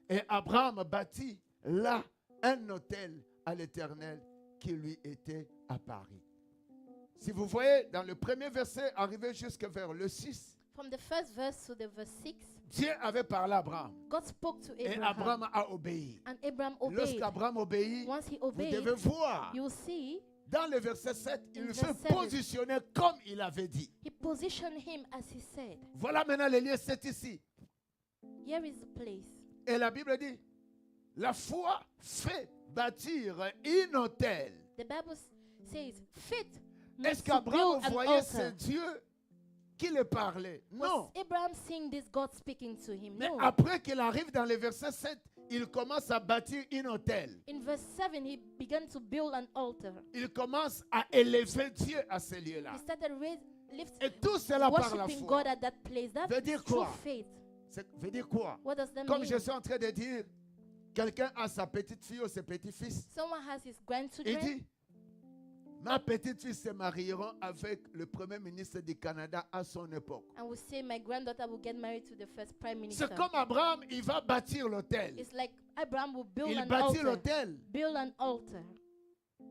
Et Abraham bâtit là un autel à l'Éternel qui lui était apparu. Si vous voyez dans le premier verset, arrivé jusqu'à vers le 6, From the first verse to the verse 6, Dieu avait parlé à Abraham God spoke to et Abraham. Abraham a obéi. And Abraham obeyed. Lorsqu'Abraham obéit, Once he vous obeyed, devez voir, you see, dans le verset 7, il In le fait verse 7, positionner comme il avait dit. he positioned him as he said. Voilà maintenant le lieu, c'est ici. Here is the place. Et la Bible dit, la foi fait bâtir un autel. The Bible says, faith Est-ce makes to qu'Abraham build an voyait ce altar. Dieu qui le parlait? Non. Was Abraham seeing this God speaking to him? Mais No. après qu'il arrive dans le verset 7, il commence à bâtir un autel. In verse 7, he began to build an altar. Il commence à élever Dieu à ce lieu-là. He started Et tout cela par la worshiping foi. God at that place. That Veut dire is true quoi? faith. Ça veut dire quoi? What does that Comme mean? je suis en train de dire, quelqu'un a sa petite fille ou ses petits-fils. Someone has his Il grandchildren. dit, Ma petite fille se marieront avec le premier ministre du Canada à son époque. And we'll say my granddaughter will get married to the first prime minister. C'est comme Abraham, il va bâtir l'autel. It's like Abraham will build Il an bâtit altar. l'autel Build an altar.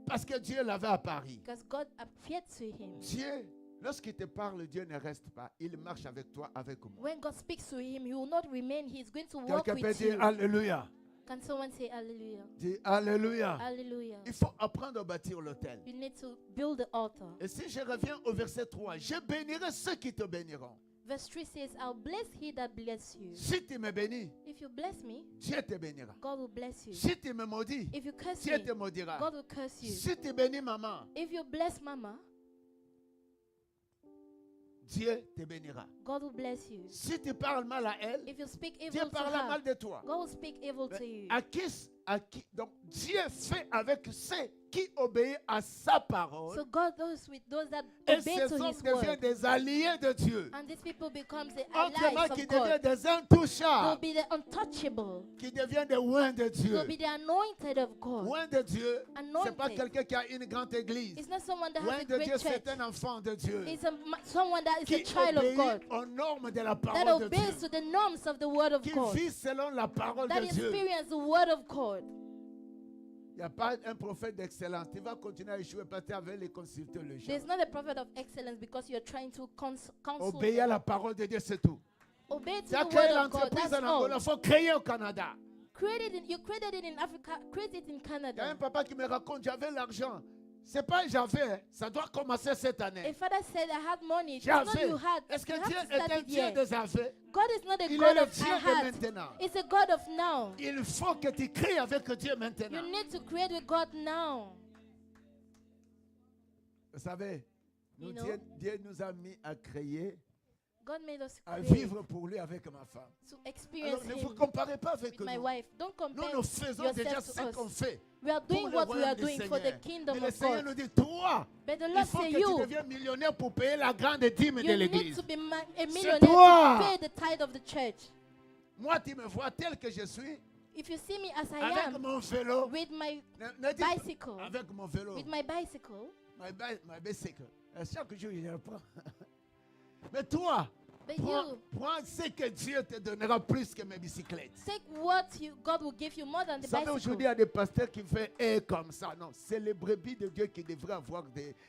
parce que Dieu l'avait apparu. Because God appeared to him. Dieu, lorsqu'il te parle, Dieu ne reste pas. Il marche avec toi, avec moi. When God speaks to him, he will not remain. He's going to walk Quelqu'un peut with dire you. Alléluia. Can someone say hallelujah? Dis Alléluia. Hallelujah. Il faut apprendre à bâtir l'autel. You need to build the altar. Et si je reviens au verset 3, je bénirai ceux qui te béniront. Verse 3 says, I'll bless he that bless you. Si tu me bénis, If you bless me, Dieu te bénira. God will bless you. Si tu me maudis, If you curse Dieu me, te maudira. God will curse you. Si tu bénis maman, If you bless mama, Dieu te bénira. God will bless you. Si tu parles mal à elle, If you speak Dieu evil to parlera mal her, de toi. God will speak evil to you. Donc Dieu fait avec ceux qui obéissent à sa parole. So God does with those that Et obey ces to hommes his deviennent word. des alliés de Dieu. And these people become the Autrement, allies qui of deviennent God. des They'll intouchables. be the untouchable. Qui deviennent des oints de Dieu. They'll be the anointed of God. Oint de Dieu, ce n'est pas Anointed. quelqu'un qui a une grande église. It's not someone that has Oint a de Dieu, great church. c'est un enfant de Dieu. It's someone that is Qui a child of God. obéit aux normes de la That parole de obeys Dieu. to the norms of the word of Qui God. vit selon la parole That de Dieu. experience the word of God. Il n'y a pas un prophète d'excellence. Tu vas continuer à échouer parce que tu avais les consulter les gens. There's not a prophet of excellence because you're trying to counsel. Obéir à la parole de Dieu, c'est tout. Obey to Tu as the créé word of God. l'entreprise That's en Angola, all. il faut créer au Canada. You created it in Africa. Create it in Il y a un Canada. papa qui me raconte, j'avais l'argent. C'est pas j'avais, ça doit commencer cette A année. father said, "I had money." It's not J'avais. you had. Est-ce que You have Dieu to start est un it Dieu here. des affaires? God is not a Il est God le of Dieu I de had. maintenant. It's a God of now. Il faut que tu crées avec Dieu maintenant. You need to create with God now. Vous savez, You know? Dieu nous a mis à créer, God made us à create vivre pour lui avec ma femme. to Alors experience ne vous Him comparez pas avec with my nous. wife. Don't compare Nous faisons déjà yourself ce to qu'on us. fait. We are Pour doing le what we royaume are du doing for the Seigneur. kingdom Mais le of Seigneur God. nous dit, toi, But the il Lord faut say que tu you deviennes millionnaire pour payer la grande dîme de need l'église. to be a millionaire toi. to pay the tithe of the church. Moi, tu me vois tel que je suis, If you see me as I avec am, mon vélo. with my Ne dis pas, bicycle, avec mon vélo. with my bicycle, My bicycle. Chaque jour, il reprend. Mais toi, but prends, you prends ce que Dieu te donnera plus que mes bicyclettes. take what God will give you more than the Vous savez, bicycle. aujourd'hui, il y a des pasteurs qui font comme ça. Non, c'est les brebis de Dieu qui devraient avoir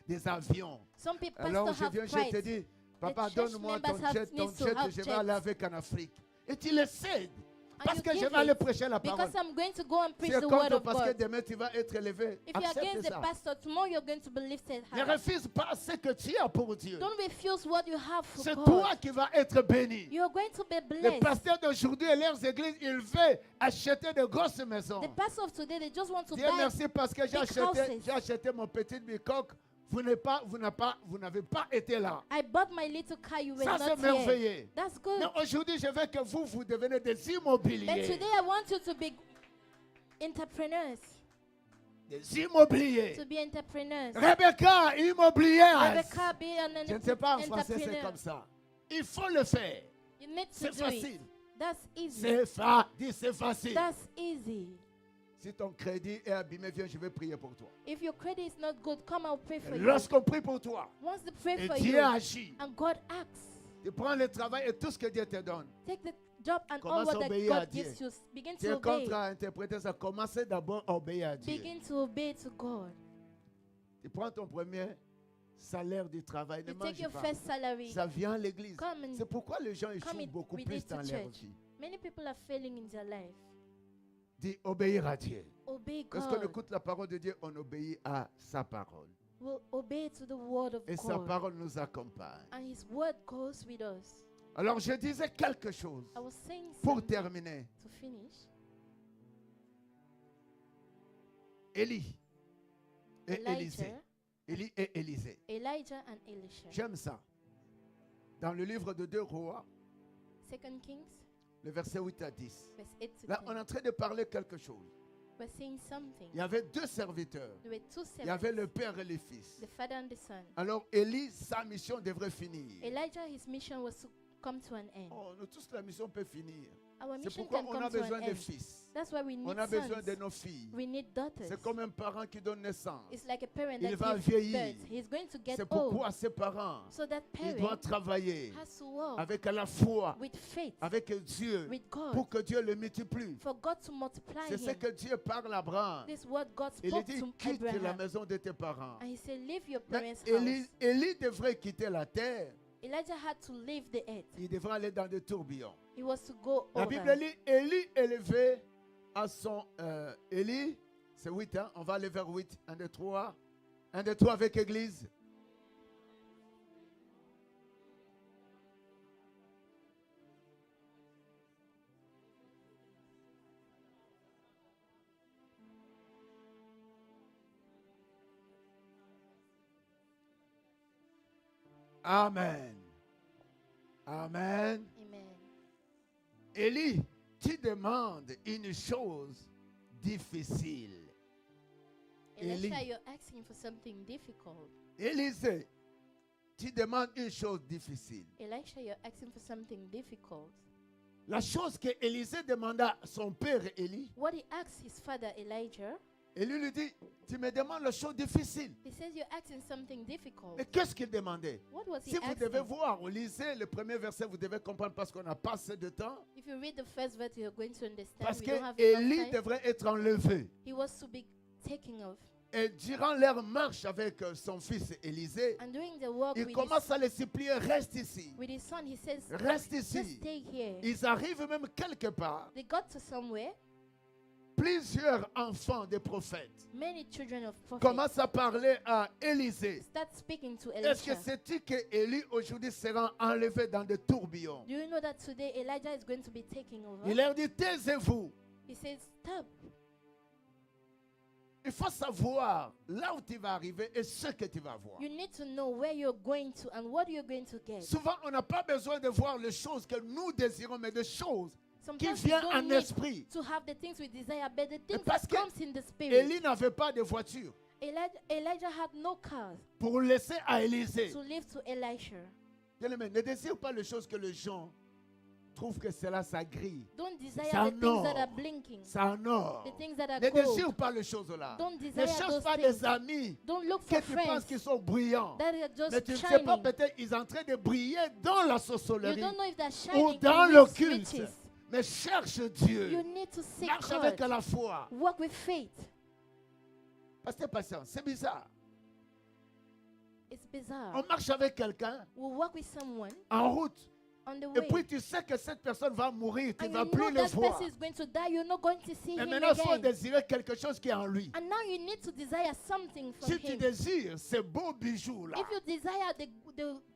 des avions. Some people Alors, pastors je viens, have je te pride. dis, papa, The church donne-moi members ton jet, needs to have je vais jets. aller avec en Afrique. Et tu le cèdes. And Parce you que je give vais aller it. prêcher la parole. Because I'm going to go and preach C'est the word contre of parce que God. demain tu vas être élevé. If you're Accepte against the ça. pastor, tomorrow you're going to be lifted Ne high. refuse pas ce que tu as pour Dieu. Don't refuse what you have for C'est God. toi qui vas être béni. You're going to be Les blessed. pasteurs d'aujourd'hui et leurs églises, ils veulent acheter de grosses maisons. The pastors of today, they just want to Dieu buy. merci parce que j'ai big houses. acheté mon petit bicoque. Vous n'avez pas été là. I bought my little car, you were Ça, c'est not here. merveilleux. That's good. Mais aujourd'hui, je veux que vous devenez des But immobiliers. today I want you to be entrepreneurs. Des immobiliers. To be entrepreneurs. Rebecca, immobilière. Rebecca, be an Je ne sais pas en français, c'est entrepreneur. comme ça. Il faut le faire. You need to C'est do facile. it. That's easy. C'est facile. That's easy. Si ton crédit est abîmé, viens, je vais prier pour toi. If your credit is not good, come, I'll pray for you. Lorsqu'on prie pour toi, Once they pray et for Dieu you, agit, and God acts, tu prends le travail et tout ce que Dieu te donne. take the job and all Commence what à that obéir à God Dieu. gives you. Begin Tu to es obey. contre à interpréter ça. Commencez d'abord à obéir à Dieu. Begin to obey to God. Tu prends ton premier salaire du travail, ne You take mange your pas. first salary. Ça vient à l'église. Come and C'est pourquoi les gens échouent it beaucoup with plus it to dans leur church. vie. Many people are failing in their life. Dis obéir à Dieu. Obey Lorsqu'on God. écoute la parole de Dieu, on obéit à sa parole. We'll obey to the word of Et sa God. parole nous accompagne. And His word goes with us. Alors je disais quelque chose I was saying pour something terminer. to finish. Élie et Élisée. Elijah, Élie et Élisée. Elijah and Elisha. J'aime ça. Dans le livre de 2 Rois, 2 Kings, le verset 8 à 10. verse 8 to Là, 10. on est en train de parler quelque chose. We're saying something. Il y avait 2 serviteurs. There were two Il y avait servants, le père et le fils. the father and the son. Alors Élie, sa mission devrait finir. Elijah, his mission was to come to an end. Oh, nous tous, la mission peut finir. Our C'est mission pourquoi can on come a to an besoin de end. fils. That's why we On need a besoin de sons. nos filles. We need daughters. C'est comme un parent qui donne naissance. It's like a parent Il that va gives vieillir. birth. He's going to get C'est old. pourquoi ses parents, So that il doit parent travailler has to work avec la foi, with faith, avec Dieu, with God, pour que Dieu le multiplie. for God to multiply C'est ce him. que Dieu parle à Abraham. This is what God Il spoke dit, to quitte la Abraham. maison de tes parents. And he said, leave your Mais parents' Élie, house. Élie devrait quitter la terre. Elijah had to leave the earth. Il devrait aller dans des tourbillons. He was to go La over. Bible dit, Élie élevé à son... Élie, c'est 8, hein? On va aller vers 8. 1, 2, 3. 1, 2, 3 avec Église. Amen. Amen. Amen. Élie, tu demandes une chose difficile. Elisha, Élie. you're asking for something difficult. Élisée, tu demandes une chose difficile. Elisha, you're asking for something difficult. La chose que Élisée demanda à son père Élie, What he asked his father Elijah, Élie lui dit, tu me demandes la chose difficile. he says you're asking something difficult. Mais qu'est-ce qu'il demandait? What was he Si vous asking? devez voir, lisez le premier verset, vous devez comprendre parce qu'on n'a pas assez de temps. If you read the first verse, you're going to understand. Parce We que don't have Élie enough time. devrait être enlevé. He was to be taken off. Et durant leur marche avec son fils Élisée, And during the walk il with commence à les supplier, reste ici. his son, he says, Reste just ici. stay here. Ils arrivent même quelque part. They got to somewhere. Plusieurs enfants des prophètes Many children of prophets commencent à parler à Élisée. start speaking to Est-ce que Elisha. sais-tu que Élie aujourd'hui sera enlevé dans des tourbillons? Do you know that today Elijah is going to be taking over? Il leur dit, taisez-vous. He says, stop. Il faut savoir là où tu vas arriver et ce que tu vas voir. You need to know where you're going to and what you're going to get. Souvent, on n'a pas besoin de voir les choses que nous désirons, mais des choses qui Sometimes we viennent don't en need esprit. to have the things we desire, but the things parce that que comes in the spirit. Élie n'avait pas de voiture Elijah had no cars pour laisser à Élisée. to leave to Elisha. Bien-aimé, ne désire pas les choses que les gens trouvent que cela ça grille. Don't desire C'est en the things that or. are blinking, C'est en or. the things that are Ne gold. désire pas les choses-là. Don't Ne desire cherche those pas things. des amis Don't look que for tu penses friends qu'ils sont brillants. that are Mais just tu ne sais pas, shining. peut-être ils sont en train de briller dans la You sorcellerie don't know if they're ou shining dans in l'occulte. riches. Mais cherche You Dieu. need to seek Marche avec God. la foi. Walk with faith. Restez patient. C'est bizarre. It's bizarre. On marche avec quelqu'un We walk with someone en route. on the Et way. puis tu sais que cette personne va mourir. Tu And ne you vas plus know le that voir. person is going to die. You're not going to see Mais him maintenant, il faut again. désirer quelque chose qui est en lui. And now you need to desire something from Si tu him. désires ces beaux bijoux-là, If you desire the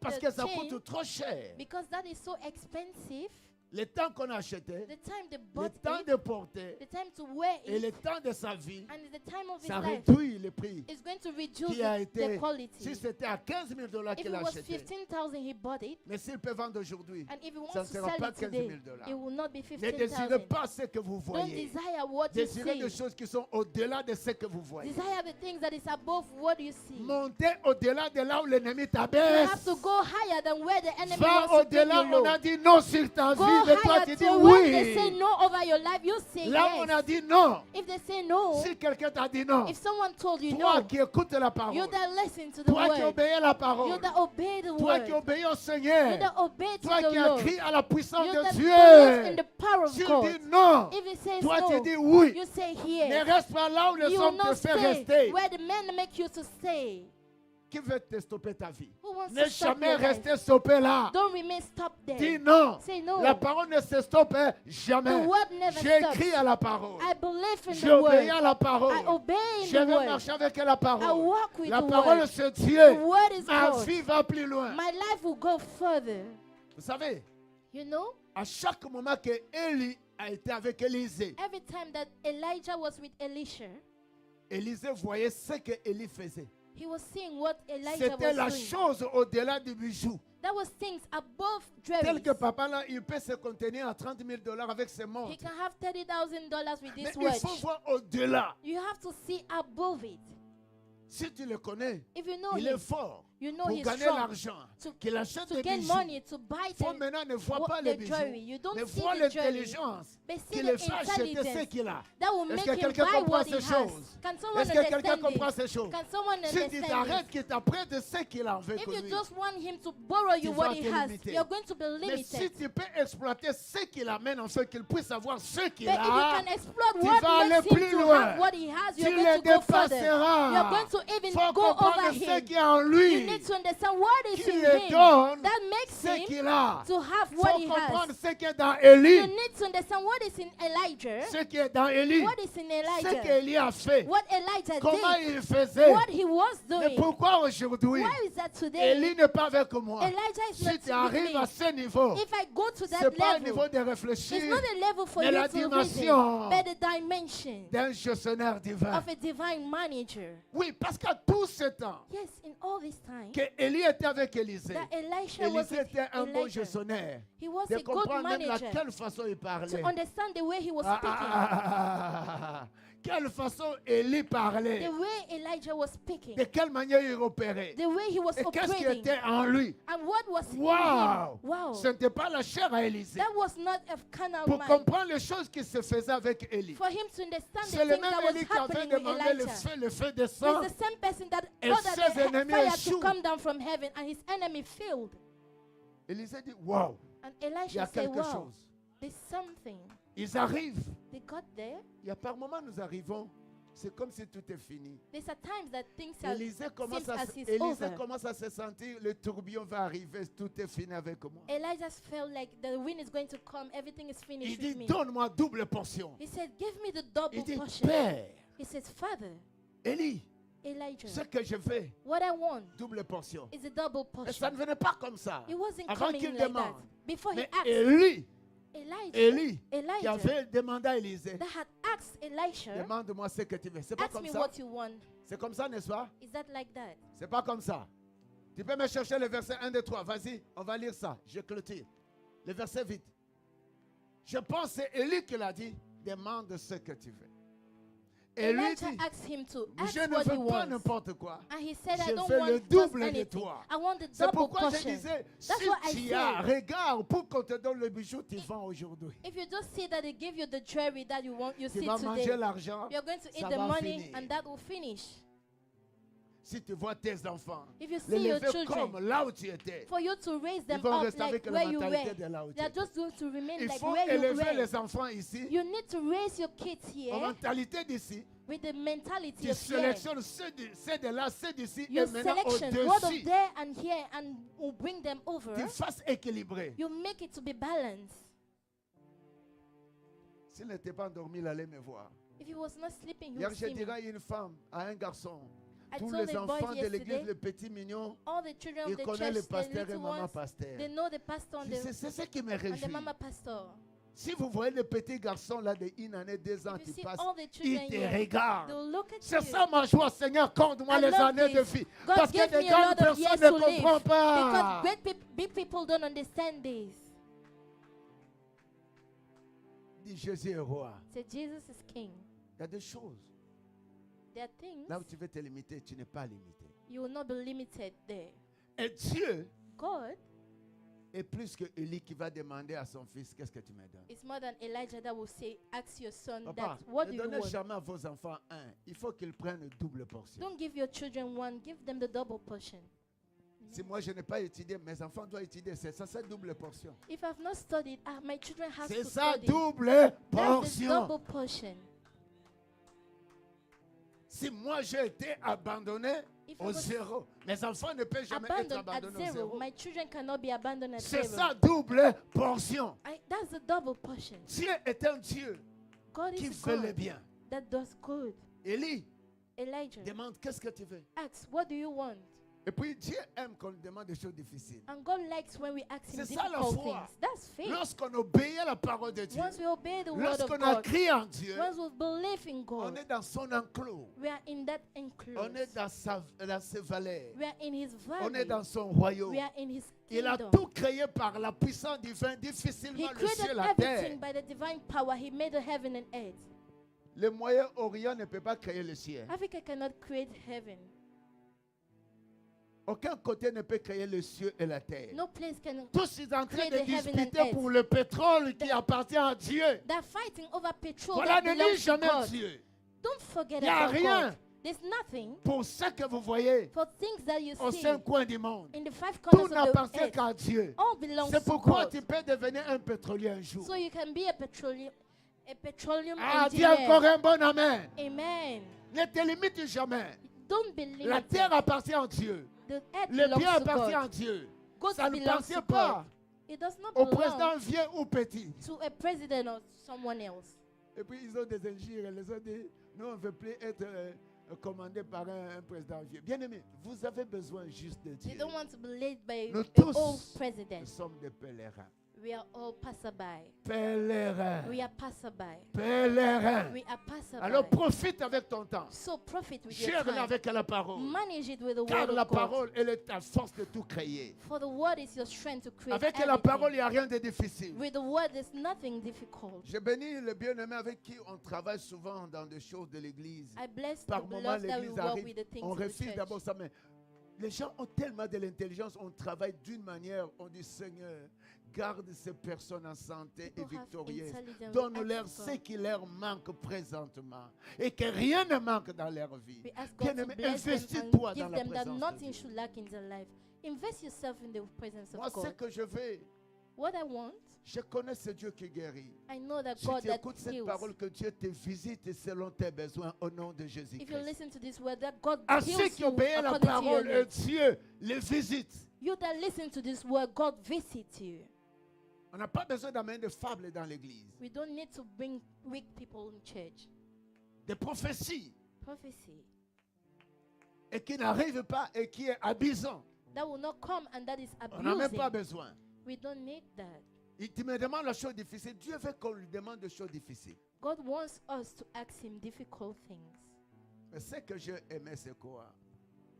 parce que ça chain, coûte trop cher, because that is so expensive, le temps qu'on a acheté, the time they le bought temps it, de porter the time to wear et le it, temps de sa vie, and the time of his ça life réduit le prix is going to reduce qui a the été. quality. Si c'était à 15 000 $ If qu'il it a was acheté, 15,000 he bought it, mais s'il peut vendre aujourd'hui, and if he wants ça ne to sera sell pas it 15 today, 000 $. it will not be Ne désirez 15,000. pas ce que vous Don't voyez. desire what you Désirez des see. choses qui sont au-delà de ce que vous voyez. Desire the things that is above what you see. Montez au-delà de là où l'ennemi You t'abaisse. have to go higher than where the enemy Va wants to bring au-delà, you on low. a dit non sur ta vie, Go mais toi tu higher dis to where they say oui. no over your life, you say Là on yes. a dit non. If they say no, Si quelqu'un t'a dit non, if someone told you toi no, qui écoutes la you parole, that listen to the toi qui word, obéis à la you parole, that obey the toi qui word, obéis au you Seigneur, that obey to toi the qui as Lord, crié à la puissance you de that believe in Dieu, the power of si tu God. dis non, If it says toi tu no, dis oui. you say Ne here. reste pas là où les You hommes will te not font stay rester. where the men make you to stay. Qui veut te stopper ta vie? Who wants Ne to stop jamais your life? rester stoppé là. Don't remain stopped Dis there. non. Say no. La parole ne se stoppe jamais. The word never J'ai stops. écrit à la parole. I believe in J'ai the obéi word. à la parole. I obey in Je the vais word. marcher avec la I parole. walk with La the parole, word. c'est The Dieu. word is Ma God. vie va plus loin. My life will go further. Vous savez, You know, à chaque moment que Élie a été avec Élisée, every time that Elijah was with Elisha, Élisée voyait ce que Élie faisait. he was seeing what Elijah C'était la was doing. chose au-delà du bijou. That was things above Tel jewelry. que papa là, il peut se contenir à 30 000 $ avec ses He montres. can have $30,000 with Mais this il faut watch. voir au-delà. You have to see above it. Si tu le connais, If you know il him, est fort. You know pour he's gagner strong l'argent, qu'il achète to des gain bijoux. money, to buy Faut maintenant ne voit pas the les bijoux, jewelry. You don't mais see voit the jewelry, l'intelligence but qui see le the fait acheter ce intelligence qu'il a. that will Est-ce make que him quelqu'un buy comprend what he ces has. choses? Can someone Est-ce que quelqu'un understand comprend this? ces choses? Can someone Si tu understand t'arrêtes this? qu'il t'apprête de ce qu'il a avec If you lui, just want him to borrow you tu what vas he te has, limiter. you're going to be mais si limited. tu peux exploiter ce qu'il amène en fait qu'il puisse avoir ce qu'il But if you a, can explore tu vas what aller makes him plus to loin. have what he has, Tu you're le going to go further. dépasseras. You're going to even Faut go over comprendre ce him. qui est en You lui, need to understand what is qui in le him donne that makes ce him qu'il a. to have Faut what he comprendre has. ce qui est dans Élie, You need to understand what is in Elijah, ce qui est dans Élie, what is in ce Elijah, qu'Élie a fait, what Elijah comment did, il faisait. what he was Mais doing. pourquoi aujourd'hui, Why is that today? Élie n'est pas avec moi? Elijah is Si not tu with arrives à me. ce niveau, If I go to c'est that pas un level, niveau de it's réfléchir not a level for mais you la to reason, dimension but the dimension d'un gestionnaire divin. of a divine manager. Oui, parce qu'à tout ce temps Yes, in all this time, que Élie était avec Élisée, that Elisha was Élisée with était un bon Elijah. gestionnaire. He was De a good comprendre même manager laquelle façon il to parlait. understand the way he was Ah, speaking, ah, ah, ah, ah. Quelle façon Élie parlait. the way Elijah was speaking, De quelle manière il opérait. the way he was Et qu'est-ce qui operating, était en lui. and what was in Wow! him. Wow, Ce n'était pas la chair à Élisée. that was not a carnal Pour mind. comprendre les choses qui se faisaient avec Élie. For him to understand C'est the le things même that was Élie qui avait happening with demandé Elijah. le feu It's descend. the same person that Et ordered ses ennemis the fire to échouent. come down from heaven, and his enemy failed. Élisée dit, wow, And il y a Elisha said, quelque wow, chose. there's something. Ils arrivent. They got there. Il y a par moments nous arrivons, c'est comme si tout est fini. There's a times that things are Élisée commence, seems as it's Élisée over. commence à se sentir, le tourbillon va arriver, tout est fini avec moi. Elijah felt like the wind is going to come, everything is Il finished dit, with me. donne-moi double portion. He said, give me the double Il dit, portion. Père, He says, Father, Élie, Elijah, ce que je fais, what I want double portion. is a double Et ça portion. ne venait pas comme ça. It wasn't Avant coming qu'il like that. demande. Before he Mais asked, Élie, Elijah, qui avait demandé à Élisée, that had asked Elisha, demande-moi ce que tu veux. C'est pas ask comme me ça. what you want. C'est comme ça, n'est-ce pas? Is that like that? C'est pas comme ça. Tu peux me chercher le verset 1, 2, 3. Vas-y, on va lire ça. Je clôture. Le verset vite. Je pense que c'est Élie qui l'a dit. Demande ce que tu veux. Et lui Elijah dit, asked him to ask je ne what he veux pas wants. n'importe quoi. And he said, I Je don't veux want le just double de anything. toi. I want the C'est double pourquoi je portion. disais, si That's what I tu as, said. regarde, pour qu'on te donne le bijou, tu vends aujourd'hui. If you just see that they give you the jewelry that you want, you Tu see vas manger today, l'argent. you're going to ça eat the va money finir. and that will finish. Si tu vois tes enfants, If you les see your lever children, comme là où tu étais, for you to raise ils them vont up rester avec like la where you mentalité were, de là où tu they are étais. just going to remain Il like faut where you élever were. les enfants ici, You need to raise your kids en here mentalité d'ici. with the mentality Tu of here. sélectionnes ceux de là, ceux d'ici, You et maintenant selection what of au-dessus, there and here and will bring them over. tu fasses équilibrer. You make it to be balanced. S'il n'était pas endormi, il allait me voir. If he was not sleeping, he Hier, would je see me. dirais à une femme, à un garçon, I tous told les the enfants boys de l'église, yesterday, les petits mignons, all the children ils of the connaissent church, le the pasteur et little maman ones, pasteur. they know the pastor and C'est ce qui me the réjouit. mama pastor. Si vous voyez les petits garçons là de 1 année, 2 ans If qui you see passent, all the ils children te here, regardent. they'll look at C'est you. ça ma joie, Seigneur, compte-moi I les love années de this. vie. God Parce que gave des me a grandes lot of years personnes ne to live. comprennent Because pas. big people don't understand this. Dis Jésus est roi. Say Jesus is king. Il y a des choses. There are things Là où tu veux te limiter, tu n'es pas limité. you will not be limited there. Et Dieu God est plus que Élie qui va demander à son fils, qu'est-ce que tu me donnes? is more than Elijah that will say, ask your son Papa, that, what ne do you donnez want? jamais à vos enfants un. Il faut qu'ils prennent une double portion. Don't give your children one, give them the double portion. Si moi je n'ai pas étudié, mes enfants doivent étudier. C'est ça, c'est double portion. If I've not studied, my children have C'est to ça, study. double That's the portion. double portion. Si moi j'ai été abandonné If I au was zéro, mes enfants ne peuvent jamais être abandoned at abandonnés au zero, zéro. my children cannot be abandoned at C'est zero. ça, double portion. That's the double portion. Dieu est un Dieu God qui is fait le God bien. that does good. Élie Elijah demande qu'est-ce que tu veux. asks, what do you want? Et puis Dieu aime qu'on lui demande des choses difficiles. And God likes when we ask him C'est ça, la difficult foi. things. That's faith. Lorsqu'on obéit à la parole de Dieu, Once we obey the word of lorsqu'on a God, crié en Dieu, once we believe in on God, est dans son enclos. we are in that On enclosure. est dans ses vallées. We are in his On est valley. dans son royaume. We are in his Il a kingdom. tout créé par la puissance divine, He difficilement le created ciel et la terre. everything by the divine power. He made the heaven and earth. Le Moyen-Orient ne peut pas créer le ciel. Africa cannot create heaven. Aucun côté ne peut créer le ciel et la terre. No place can. Tous ils sont en train create de the heaven and disputer earth. pour le pétrole qui appartient à Dieu. They're fighting over petrol Voilà, that ne belongs lis to jamais God. Dieu. Don't forget Il n'y a about rien. God. There's nothing Pour ce que vous voyez for things that you aux see 5 coins du monde, in the 5 tout corners of the n'appartient earth. qu'à Dieu. All belongs C'est to pourquoi God. tu peux devenir un pétrolier un jour. So you can be a petroleum Ah, dis encore engineer. un bon amen. Amen. Ne te limite jamais. Don't believe La it. terre appartient à Dieu. The earth Le belongs bien to appartient à God. Dieu. God Ça ne belongs appartient to pas God. It does not au belong président vieux ou petit. to a president or someone else. Et puis ils ont des injures. Ils ont dit, nous on ne veut plus être commandé par un président vieux. Bien aimé, vous avez besoin juste de They Dieu. don't want to be led by Nous an tous, old president. nous sommes des pèlerins. We are all passerby. Pèlerins. We are passerby. Pèlerins. We are passerby. Alors profite avec ton temps. So profit with your Gère-le time. avec la parole. Manage it with the Car word la of God. parole, elle est ta force de tout créer. For the word is your strength to create Avec la everything. parole, il n'y a rien de difficile. With the word, there's nothing difficult. Je bénis le bien-aimé avec qui on travaille souvent dans des choses de l'église. I bless the Par moment, beloved that we l'église work arrive, with the things on of the refuse church. d'abord ça, mais les gens ont tellement de l'intelligence, on travaille d'une manière, on dit Seigneur, garde ces personnes en santé et People have victorieuses. intelligence. We Donne-leur ask ce God- qui leur manque présentement et que rien ne manque dans leur vie. We ask God to Bien-aimé, bless them investis-toi and dans give la them that présence de nothing Dieu. should lack in their life. Invest yourself in the presence Moi, of ce God. que je veux, What I want, je connais ce Dieu qui guérit. I know that Si God tu that écoutes cette heals. parole, que Dieu te visite selon tes besoins au nom de If you Jésus-Christ. listen to this word, that God À ceux heals qui you obéissent à la according to your parole, needs. Dieu les visite. You that listen to this word, God visits you. On n'a pas besoin d'amener de fables dans l'église. We don't need to bring weak people in church. Des prophéties Prophecy et qui n'arrivent pas et qui est amusant. that will not come and that is On n'a même pas abusing. besoin. We don't need that. Il me demande la chose difficile. Dieu veut qu'on lui demande des choses difficiles. God wants us to ask Him difficult things. Mais ce que je aimais, c'est quoi?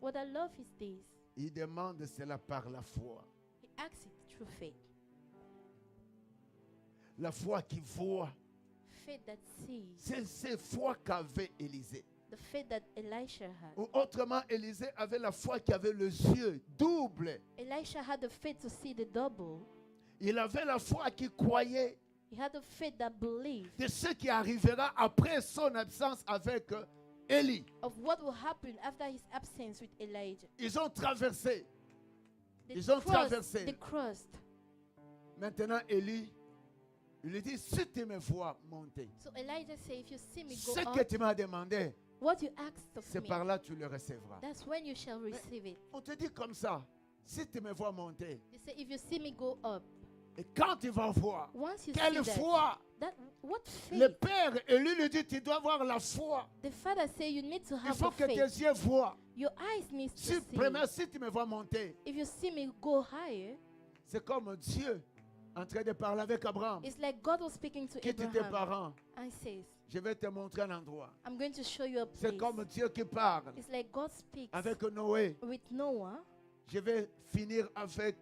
What I love is this. Il demande cela par la foi. He asks it through faith. La foi qui voit. Faith that sees. C'est cette foi qu'avait Élisée. The faith that Elisha had. Ou autrement, Élisée avait la foi qui avait les yeux doubles. Elisha had the faith to see the double. Il avait la foi qui croyait He had the faith that believed de ce qui arrivera après son absence avec Élie. of what will happen after his absence with Elijah. Ils ont traversé. They Ils ont traversé. They crossed. Maintenant, Élie, il lui dit, si tu me vois monter, So Elijah said, if you see me go ce que up, tu m'as demandé, what you asked of c'est me, par là que tu le recevras. that's when you shall receive it. On te dit comme ça, si tu me vois monter, They say, if you see me go up, et quand tu vas voir, once you quelle see foi! that what Le faith? Père, Élie lui dit, tu dois avoir la foi. The father say you need to Il have faut the que tes faith. yeux voient. Your eyes need to Si, see. premièrement, si tu me vois monter, If you see me go higher, c'est comme Dieu en train de parler avec Abraham. it's like God was speaking to Quitte tes Abraham parents, and says, je vais te montrer un endroit. I'm going to show you a place. C'est comme Dieu qui parle It's like God speaks avec Noé. with Noah. Je vais finir avec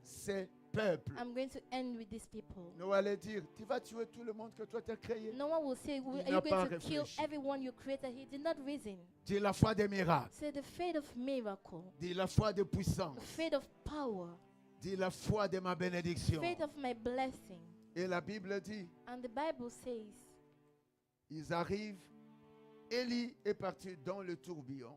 ces peuples. I'm going to end with these people. Noé allait dire, tu vas tuer tout le monde que toi t'as créé. Noah will say, Il are n'a you pas going to kill réfléchi. everyone you created? He did not reason. Dis la foi des miracles. Say the faith of miracle, Dis la foi de the puissance. faith of power, Dis la foi de ma bénédiction. faith of my blessing. Et la Bible dit, And the Bible says, ils arrivent. Élie est parti dans le tourbillon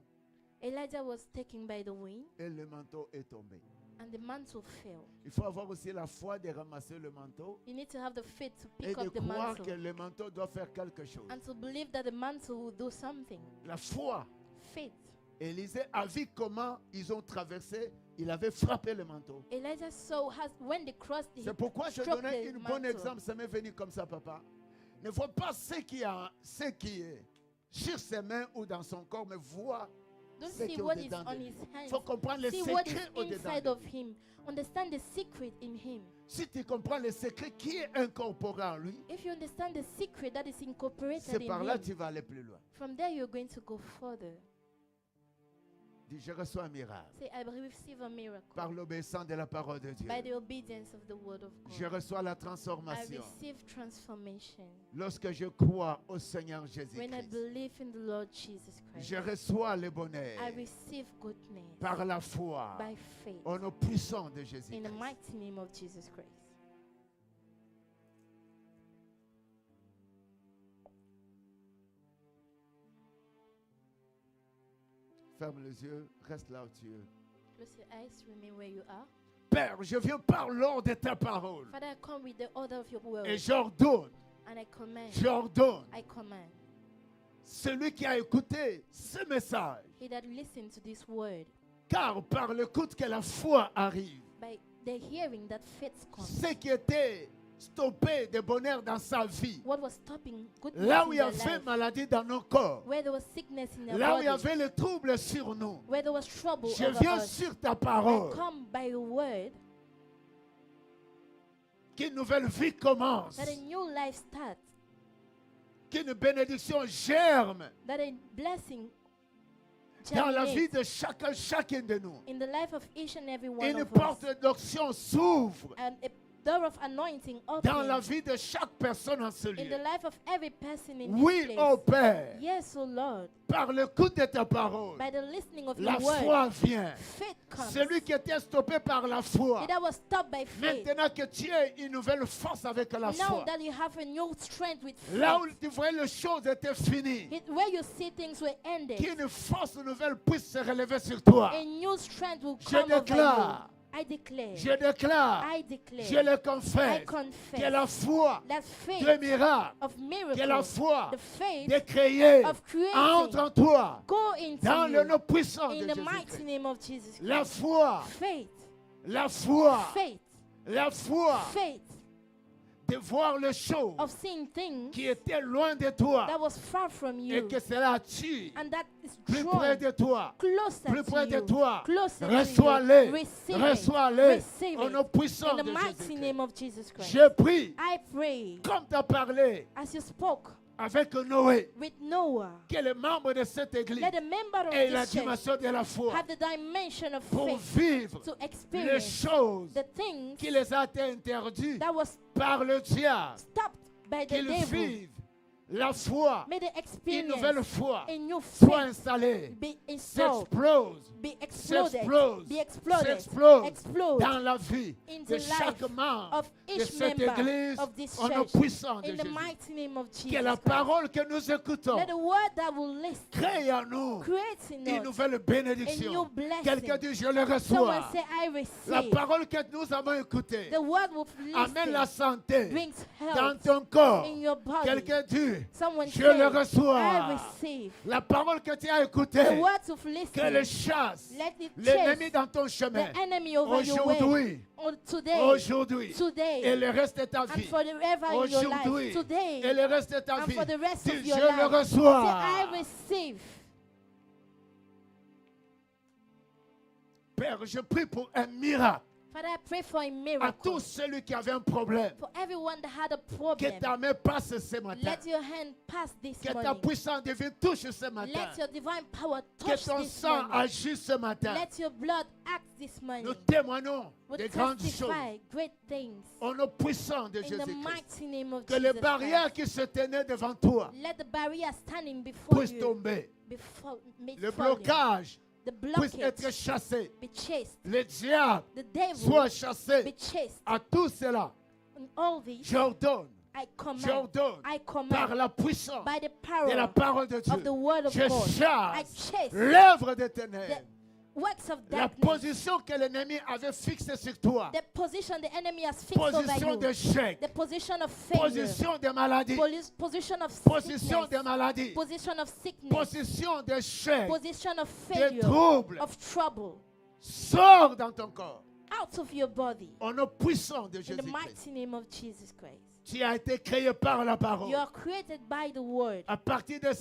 Elijah was taken by the wind et le manteau est tombé. and the mantle fell. Il faut avoir aussi la foi de ramasser le manteau You need to have the faith to et pick de up the croire mantle que le manteau doit faire quelque chose. and to believe that the mantle will do something. La foi. Faith. Élisée a vu comment ils ont traversé. Il avait frappé le manteau. Elijah saw when they crossed, he C'est pourquoi je struck donnais the un bon mantle. exemple. Ça m'est venu comme ça, papa. Ne vois pas ce qui est sur ses mains ou dans son corps, mais vois Don't ce qui see est what is au-dedans on de his lui. Il hands. faut comprendre les See what is secrets au-dedans inside de of lui. him. Understand the secret in him. Si tu comprends les secrets qui est incorporé en lui, If you understand the secret that is incorporated c'est in par là him, que tu vas aller plus loin. from there you're going to go further. Dis, je reçois un miracle Say, I receive a miracle par l'obéissance de la parole de Dieu. by the obedience of the word of Je God. reçois la I transformation receive transformation lorsque je crois au Seigneur when I Jésus-Christ. believe in the Lord Jesus Christ. Je reçois le bonheur I receive goodness par la foi by faith au nom puissant de in the Jésus-Christ. mighty name of Jesus Christ. Ferme les yeux, reste là où tu es. Close your eyes, remain where you are. Père, je viens par l'ordre de ta parole Father, I come with the order of your word et j'ordonne, and I command. j'ordonne, Celui celui qui a écouté ce message, he that listens to this word, car par l'écoute que la foi arrive, by the hearing that faith comes. ce qui était stoppé de bonheur dans sa vie, What was stopping goodness là in où il y their avait life, maladie dans nos corps, where there was sickness in their là où il y body, avait le trouble sur nous, where there was trouble je over viens us, sur ta I parole, come by your word qu'une nouvelle vie commence, that a new life starts, qu'une bénédiction germe that a blessing dans la vie germinates de chacun de nous. in the life of each and every one Une of us, porte d'onction s'ouvre and a door of anointing dans la opens vie de chaque personne en ce in the lieu. life of every person in Oui, this ô place. Père, Yes, O Lord, par l'écoute de ta parole, by the listening of la your word, foi vient. faith comes. Celui qui était stoppé par la foi, He that was stopped by faith, maintenant que tu as une nouvelle force avec la now foi, that you have a new strength with là où faith, tu voyais les choses étaient finies, where you see things were ended, qu'une force nouvelle puisse se relever sur toi. a new strength will Je come over déclare, you. I declare, je déclare, I je declare, le I confesse, confess que la foi that de faith miracle, of que la miracles, foi the faith de créer of creating, entre en toi go into dans le nom you puissant de in the mighty Jésus-Christ. name of Jesus La Christ. foi, Faith, la foi, faith, la foi faith de voir les choses of seeing things qui étaient loin de toi that was far from et you que cela attire and that is plus près drawn de toi. closer Plus près to de you, toi. closer to you. Reçois-les. Receive it. Reçois-les. Receive Au nom it. puissant In the de mighty Jésus-Christ. name of Jesus Christ. Je prie, I pray, comme tu as parlé as you spoke avec Noé, with Noah, que les membres de cette église let a member of aient la this church dimension de la foi have the dimension of pour faith vivre to les experience choses the things qui les a été interdites that was par le diable. stopped by the Qu'ils devil. vivent la foi, May they une nouvelle experience foi, a new soit faith installée, be installed, s'explose, be exploded, s'explose, be exploded, s'explose explode dans la vie in de the chaque life membre of de each cette member église of this au nom church. puissant de In the Jésus. mighty name of Jesus Que la Christ. parole que nous écoutons Let the word that will listen crée en nous create in une us nouvelle a bénédiction. new blessing. Quelqu'un dit, je le Someone reçois. say, I La receive. parole que nous avons écoutée The word will amène la listen, santé brings dans health ton corps. in your body. Quelqu'un dit, Someone je say, le reçois. I receive. La parole que tu as The écoutée, words of que le listening, chasse let it l'ennemi chase dans ton chemin. the enemy over your way. Aujourd'hui, On today, aujourd'hui, et today, le reste de ta and vie. forever in your Aujourd'hui, life. Today, et le reste de ta and vie. for the rest Dis, of your je le life. Say, reçois. I receive. Père, je prie pour un miracle Father, I pray for a à miracle. tous celui qui avait un problème. For everyone that had a Que problem, ta main passe ce matin. let your hand pass this Que ta morning. puissance divine touche ce matin. Let your divine power Que touch ton this sang morning. agisse ce matin. Let your blood act this morning. Nous témoignons Will des grandes choses testify great things au nom puissant de in the Jésus-Christ. mighty name of Que les Jesus barrières Christ. qui se tenaient devant toi Let the barrier standing before puissent you tomber. be Le falling. blocage The puisse être blockage chassé. be chased. Le diable The devil soit chassé. be chased. À tout cela, And all this j'ordonne, I command. j'ordonne I par command la puissance by the de la power parole de of the Dieu. word of Je God. I chasse chase l'œuvre des the ténèbres. works of La darkness. position que l'ennemi avait fixée sur toi. The position the enemy has fixed over Position you. d'échec. The position of failure. Position de maladie. Position of Position sickness. de maladie. Position of sickness. Position d'échec. Position of De failure. trouble. Of trouble. Sors dans ton corps. Out of your body. Au nom puissant de In the Jésus-Christ. mighty name of Jesus Christ. Tu as été créé par la parole. You are created by the word. À partir de